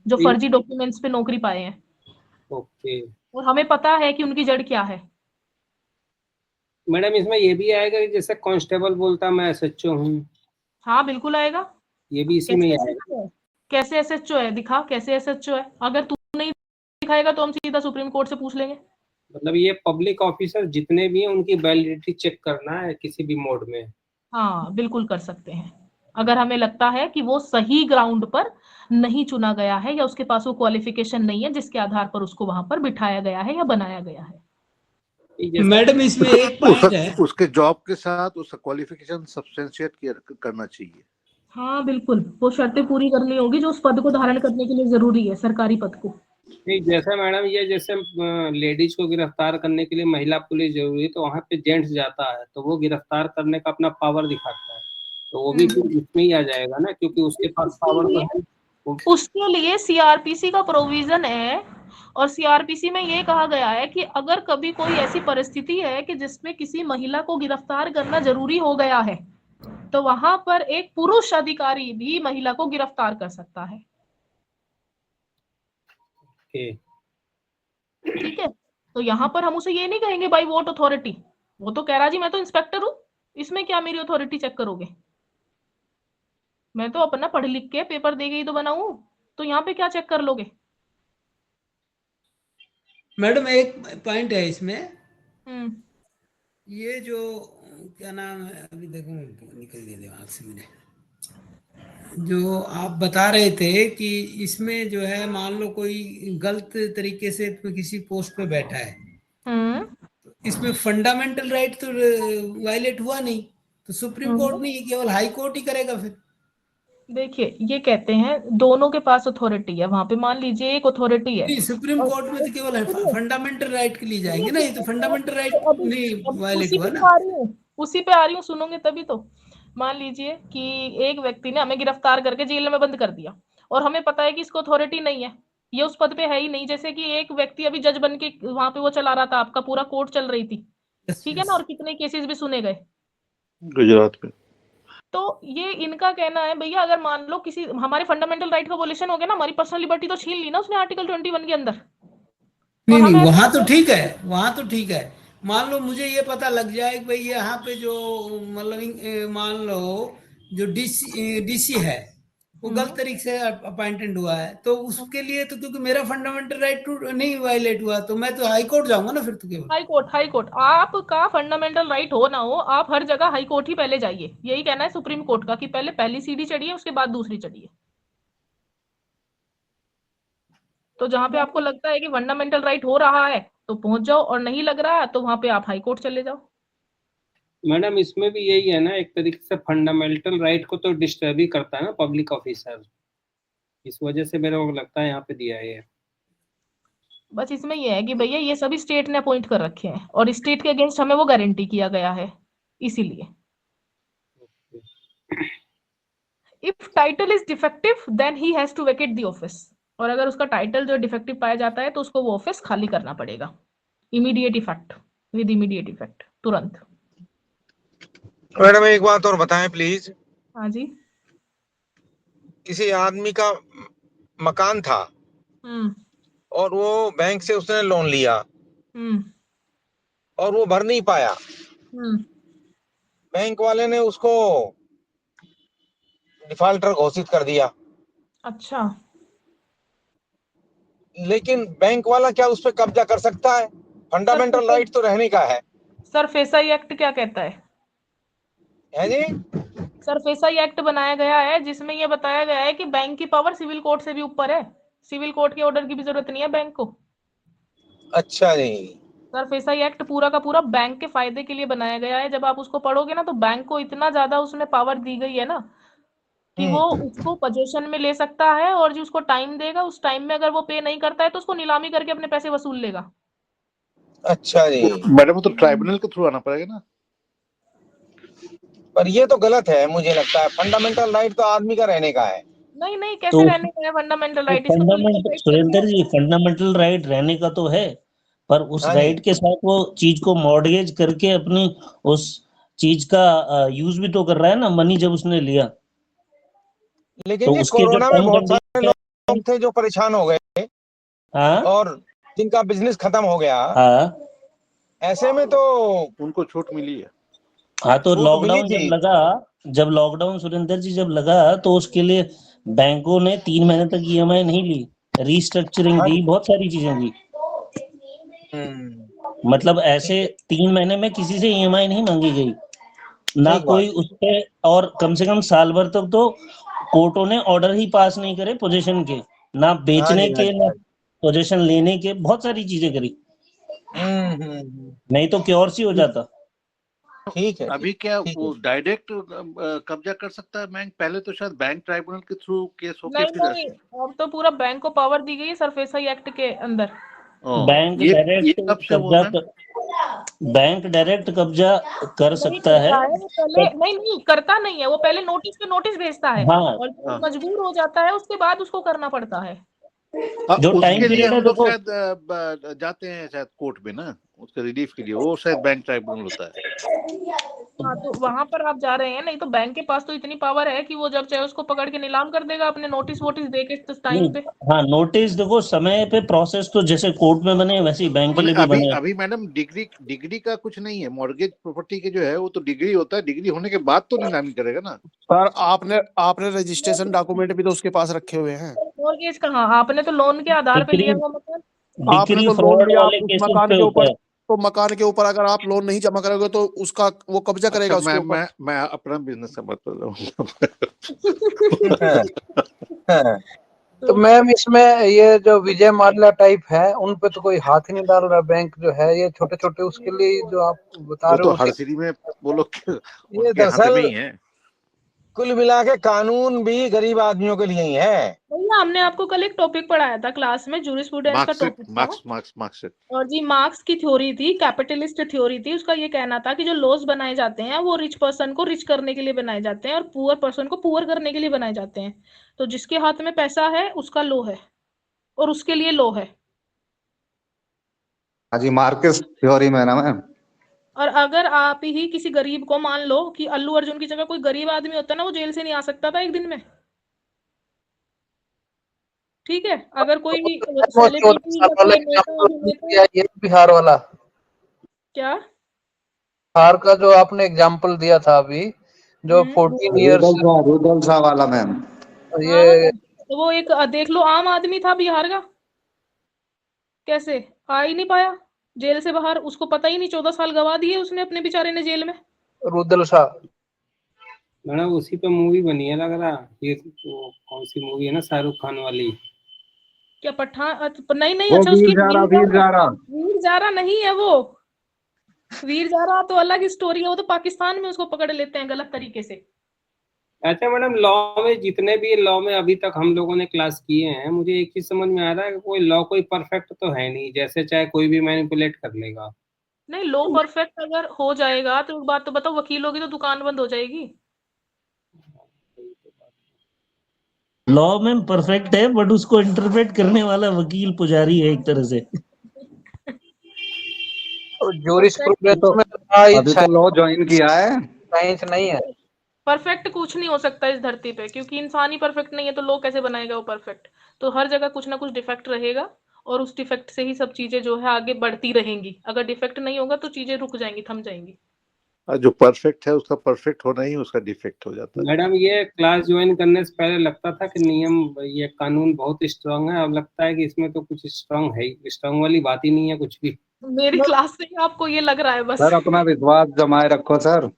जो फर्जी डॉक्यूमेंट्स पे नौकरी पाए हैं, ओके और हमें पता है कि उनकी जड़ क्या है। मैडम, इसमें ये भी आएगा कि जैसे कांस्टेबल बोलता मैं एसएचओ हूँ, हाँ बिल्कुल आएगा। ये भी इसी में ही कैसे आएगा? SHO है? कैसे एसएचओ है, दिखा कैसे एसएचओ है। अगर तू नहीं दिखाएगा तो हम सीधा सुप्रीम कोर्ट से पूछ लेंगे। मतलब ये पब्लिक ऑफिसर जितने भी हैं उनकी वैलिडिटी चेक करना है किसी भी मोड में? हाँ बिल्कुल कर सकते हैं, अगर हमें लगता है कि वो सही ग्राउंड पर नहीं चुना गया है या उसके पास वो क्वालिफिकेशन नहीं है जिसके आधार पर उसको वहां पर बिठाया गया है या बनाया गया है। मैडम इसमें एक पॉइंट है, उसके जॉब के साथ उसका क्वालिफिकेशन सब्सटेंशिएट करना चाहिए। हाँ बिल्कुल, वो शर्तें पूरी करनी होगी जो उस पद को धारण करने के लिए जरूरी है, सरकारी पद को। नहीं, जैसे मैडम ये जैसे लेडीज को गिरफ्तार करने के लिए महिला पुलिस जरूरी है, तो वहां पे जेंट्स जाता है तो वो गिरफ्तार करने का अपना पावर दिखाता है, तो वो भी फिर इसमें ही आ जाएगा ना, क्योंकि उसके पास पावर तो है। उसके लिए सीआरपीसी का प्रोविजन है, और सीआरपीसी में ये कहा गया है कि अगर कभी कोई ऐसी परिस्थिति है कि जिसमें किसी महिला को गिरफ्तार करना जरूरी हो गया है, तो वहां पर एक पुरुष अधिकारी भी महिला को गिरफ्तार कर सकता है। ठीक है, तो यहाँ पर हम उसे ये नहीं कहेंगे बाई वोट अथॉरिटी, वो तो कह रहा जी मैं तो इंस्पेक्टर हूं, इसमें क्या मेरी अथॉरिटी चेक करोगे, मैं तो अपना पढ़ लिख के पेपर दे गई तो बनाऊं, तो यहाँ पे क्या चेक कर लोगे। मैडम एक पॉइंट है इसमें, ये जो क्या नाम है, अभी देखो निकल गया दिमाग से मेरे, जो आप बता रहे थे कि इसमें जो है मान लो कोई गलत तरीके से किसी पोस्ट पे बैठा है, तो इसमें फंडामेंटल राइट तो वायलेट हुआ नहीं, तो सुप्रीम कोर्ट नहीं, केवल हाई कोर्ट ही करेगा फिर। देखिए ये कहते हैं दोनों के पास अथॉरिटी है, वहां पे मान लीजिए एक अथॉरिटी है, सुप्रीम कोर्ट में तो केवल फंडामेंटल राइट के लिए जाएंगे ना, ये तो फंडामेंटल राइट नहीं वायलेट हुआ ना। उसी पे आ रही हूँ, सुनोगे तभी तो। मान लीजिए कि एक व्यक्ति ने हमें गिरफ्तार करके जेल में बंद कर दिया, और हमें पता है कि इसको अथॉरिटी नहीं है, ये उस पद पे है ही नहीं। जैसे कि एक व्यक्ति अभी जज बन के वहां पे वो चला रहा था, आपका पूरा कोर्ट चल रही थी, ठीक है ना, और कितने केसेस भी सुने गए गुजरात में। तो ये इनका कहना है भैया, अगर मान लो किसी हमारे फंडामेंटल राइट का वोलेशन हो गया ना, हमारी पर्सनल लिबर्टी तो छीन ली ना उसने आर्टिकल 21 के अंदर। नहीं वहां तो ठीक है, वहां तो ठीक है। मान लो मुझे ये पता लग जाए कि भाई यहाँ पे जो मतलब मान लो जो डीसी है वो गलत तरीके से अपॉइंटेड हुआ है, तो उसके लिए तो क्योंकि मेरा फंडामेंटल राइट नहीं वायलेट हुआ, तो मैं तो हाई कोर्ट जाऊंगा ना फिर तो केवल। हाई कोर्ट आपका फंडामेंटल राइट हो ना हो, आप हर जगह हाई कोर्ट ही पहले जाइए, यही कहना है सुप्रीम कोर्ट का कि पहले पहली सीढ़ी चढ़िए उसके बाद दूसरी चढ़िए। तो जहां पे आपको लगता है कि फंडामेंटल राइट हो रहा है तो पहुंच जाओ, और नहीं लग रहा तो वहां पे आप हाई कोर्ट चले जाओ। मैडम इसमें भी यही है ना, एक तरीके से फंडामेंटल राइट को तो डिस्टर्ब ही करता है ना पब्लिक ऑफिसर, इस वजह से मेरे को लगता है यहाँ पे दिया है। बस इसमें यह है कि भैया ये सभी स्टेट ने अपॉइंट कर रखे हैं, और स्टेट के अगेंस्ट हमें वो गारंटी किया गया है, इसीलिए। If title is defective then he has to vacate the office, और अगर उसका टाइटल जो डिफेक्टिव पाया जाता है तो उसको वो ऑफिस खाली करना पड़ेगा, immediate effect, with immediate effect, तुरंत। मैडम एक बात और बताएं प्लीज। हाँ जी। किसी आदमी का मकान था और वो बैंक से उसने लोन लिया और वो भर नहीं पाया, बैंक वाले ने उसको डिफॉल्टर घोषित कर दिया। अच्छा, लेकिन बैंक वाला क्या उस पर कब्जा कर सकता है? फंडामेंटल राइट तो रहने का है। सर फेसाई एक्ट क्या कहता है जी? सर फेसाई एक्ट बनाया गया है जिसमें ये बताया गया है कि बैंक की पावर सिविल कोर्ट से भी ऊपर है, सिविल कोर्ट के ऑर्डर की भी जरूरत नहीं है बैंक को। अच्छा जी। सर फेसाई एक्ट पूरा का पूरा बैंक के फायदे के लिए बनाया गया है, जब आप उसको पढ़ोगे ना तो बैंक को इतना ज्यादा उसमें पावर दी गई है ना कि वो उसको पोजीशन में ले सकता है, और जो उसको टाइम देगा उस टाइम में अगर वो पे नहीं करता है तो उसको नीलामी करके अपने पैसे वसूल लेगा। अच्छा जी। मैडम वो तो ट्राइब्यूनल के थ्रू आना पड़ेगा ना। पर ये तो गलत है, मुझे लगता है फंडामेंटल राइट तो आदमी का रहने का है। नहीं नहीं, कैसे तो रहने का है फंडामेंटल राइट? इसको तो फंडामेंटल, सुरेंद्र जी, फंडामेंटल राइट रहने का तो है, पर उस हाँ जी। राइट के साथ वो चीज को मॉर्गेज करके अपनी उस चीज का यूज भी तो कर रहा है ना, मनी जब उसने लिया। लेकिन तो ये उसके जो कोरोना में टर्म बहुत सारे कंडीशन, लोग थे जो परेशान हो गए हाँ और जिनका बिजनेस खत्म हो गया, हाँ ऐसे में तो उनको छूट मिली है। हाँ, तो छूट मिली लॉकडाउन थी। जब लॉकडाउन सुरेंद्र जी जब लगा, तो उसके लिए बैंकों ने 3 महीने तक ईएमआई नहीं ली, रीस्ट्रक्चरिंग हाँ दी, जी। बहुत सारी चीजें दी। मतलब ऐसे 3 महीने में किसी से ईएमआई नहीं मांगी गई, ना ठीक कोई बात। उस पे, और कम से कम साल भर तक तो कोर्टों ने ऑर्डर ही पास नहीं करे पोजीशन के, ना हाँ बेचने जी, हाँ के जी, ना हाँ जी। पोजीशन लेने के, बहुत सारी चीजें करी, नहीं तो क्योर सी हो जाता। ठीक है। अभी क्या ठीक वो है। डायरेक्ट कब्जा कर सकता है बैंक? पहले तो शायद बैंक ट्राइब्यूनल के थ्रू केस होके नहीं फिर नहीं, अब तो पूरा बैंक को पावर दी गई है सरफेसाई एक्ट के अंदर। बैंक ये डायरेक्ट कब से वो है? बैंक डायरेक्ट कब्जा कर नहीं सकता है। करता है वो पहले, नहीं नहीं करता नहीं है वो, पहले नोटिस पे नोटिस भेजता है, हाँ, और जब मजबूर हो जाता है उसके बाद उसको करना पड़ता है। जो टाइम उसके लिए पीरियड है हम लोग देखो, शायद जाते हैं शायद कोर्ट में ना, उसके रिलीफ के लिए, वो शायद बैंक ट्राइब्यूनल होता है। हाँ, तो वहां पर आप जा रहे हैं, नहीं तो बैंक के पास तो इतनी पावर है कि वो जब चाहे उसको पकड़ के नीलाम कर देगा अपने नोटिस वोटिस दे के टाइम नहीं, पे। हाँ नोटिस देखो समय पे, प्रोसेस तो जैसे कोर्ट में बने वैसे ही बैंक के लिए भी अभी बने। अभी मैडम डिग्री का कुछ नहीं है, मॉर्गेज प्रॉपर्टी के जो है वो तो डिग्री होता है, डिग्री होने के बाद तो नीलामी करेगा ना। सर आपने रजिस्ट्रेशन डॉक्यूमेंट भी तो उसके पास रखे हुए हैं। मॉर्गेज कहाँ? आपने तो लोन के आधार पे लिया हुआ मकान। आपने तो लोन फ्रॉड लिया, वाले आप उस केसेस मकान पे के होता ऊपर, है। तो मकान के ऊपर अगर आप लोन नहीं जमा करोगे तो उसका वो कब्जा अच्छा, करेगा उसके ऊपर। मैं अपना बिजनेस का बात कर रहा हूँ। तो मैम इसमें ये जो विजय माल्या टाइप है उन पे तो कोई हाथ ही नहीं डाल रहा बैंक जो है, ये छोटे छोटे उसके लिए जो आप बता वो रहे तो हो हरसिटी में वो लोग ये उनके हाथ में ही है। कुल मिला के कानून भी गरीब आदमियों के लिए ही है। भैया हमने आपको कल एक टॉपिक पढ़ाया था क्लास में, जूरिस्प्रूडेंस का टॉपिक था, मार्क्स और जी मार्क्स की थ्योरी थी, कैपिटलिस्ट थ्योरी थी। उसका ये कहना था कि जो लॉज बनाए जाते हैं वो रिच पर्सन को रिच करने के लिए बनाए जाते हैं और पुअर पर्सन को पुअर करने के लिए बनाए जाते हैं। तो जिसके हाथ में पैसा है उसका लॉ है और उसके लिए लॉ है। हाँ जी, मार्क्स थ्योरी में ना मैम। और अगर आप ही किसी गरीब को, मान लो कि अल्लू अर्जुन की जगह कोई गरीब आदमी होता ना, वो जेल से नहीं आ सकता था एक दिन में। ठीक है, अगर कोई भी वो 14 सेलिब्रिटी साल या वाला कोई नेता एग्जाम्पल अभिनेता। दिया, ये बिहार वाला, क्या? बिहार का जो आपने एग्जाम्पल दिया था अभी, जो 14 इयर्स रुदल शाह वाला मैम। ये हाँ, तो वो एक देख लो, आम आदमी था बिहार का, कैसे आ ही नहीं पाया जेल से बाहर, उसको पता ही नहीं, 14 साल गवा दिए उसने अपने बेचारे ने जेल में। रुदल शाह मैडम उसी पे मूवी बनी है लग रहा, ये तो कौन सी मूवी है ना, शाहरुख खान वाली? क्या पठान? नहीं नहीं, वो अच्छा वीर उसकी जारा वीर जारा नहीं है वो। वीर जारा तो अलग स्टोरी है, वो तो पाकिस्तान में उसको पकड़ लेते हैं गलत तरीके से। अच्छा मैडम, लॉ में जितने भी लॉ में अभी तक हम लोगों ने क्लास किए हैं, मुझे एक चीज समझ में आ रहा है कि कोई लॉ कोई परफेक्ट तो है नहीं, जैसे चाहे कोई भी मैनिपुलेट कर लेगा। नहीं, लॉ परफेक्ट अगर हो जाएगा तो एक बात तो बताओ, वकीलों की तो दुकान बंद हो जाएगी। लॉ में परफेक्ट है, बट उसको इंटरप्रेट करने वाला वकील पुजारी है एक तरह से। जूरिस्प्रूडेंस में अभी तो लॉ ज्वाइन किया है, साइंस नहीं है। परफेक्ट कुछ नहीं हो सकता इस धरती पे, क्योंकि इंसान ही परफेक्ट नहीं है तो लोग कैसे बनाएगा वो परफेक्ट? तो हर जगह कुछ ना कुछ डिफेक्ट रहेगा, और उस डिफेक्ट से ही सब चीजें जो है आगे बढ़ती रहेंगी। अगर डिफेक्ट नहीं होगा तो चीजें रुक जाएंगी, थम जाएंगी। जो परफेक्ट है उसका परफेक्ट होना ही उसका डिफेक्ट हो जाता है। मैडम ये क्लास ज्वाइन करने से पहले लगता था कि नियम, ये कानून बहुत स्ट्रांग है, अब लगता है कि इसमें तो कुछ स्ट्रांग है ही, स्ट्रांग वाली बात ही नहीं है कुछ भी। मेरी क्लास से ही आपको ये लग रहा है बस। सर अपना विश्वास जमाए रखो सर।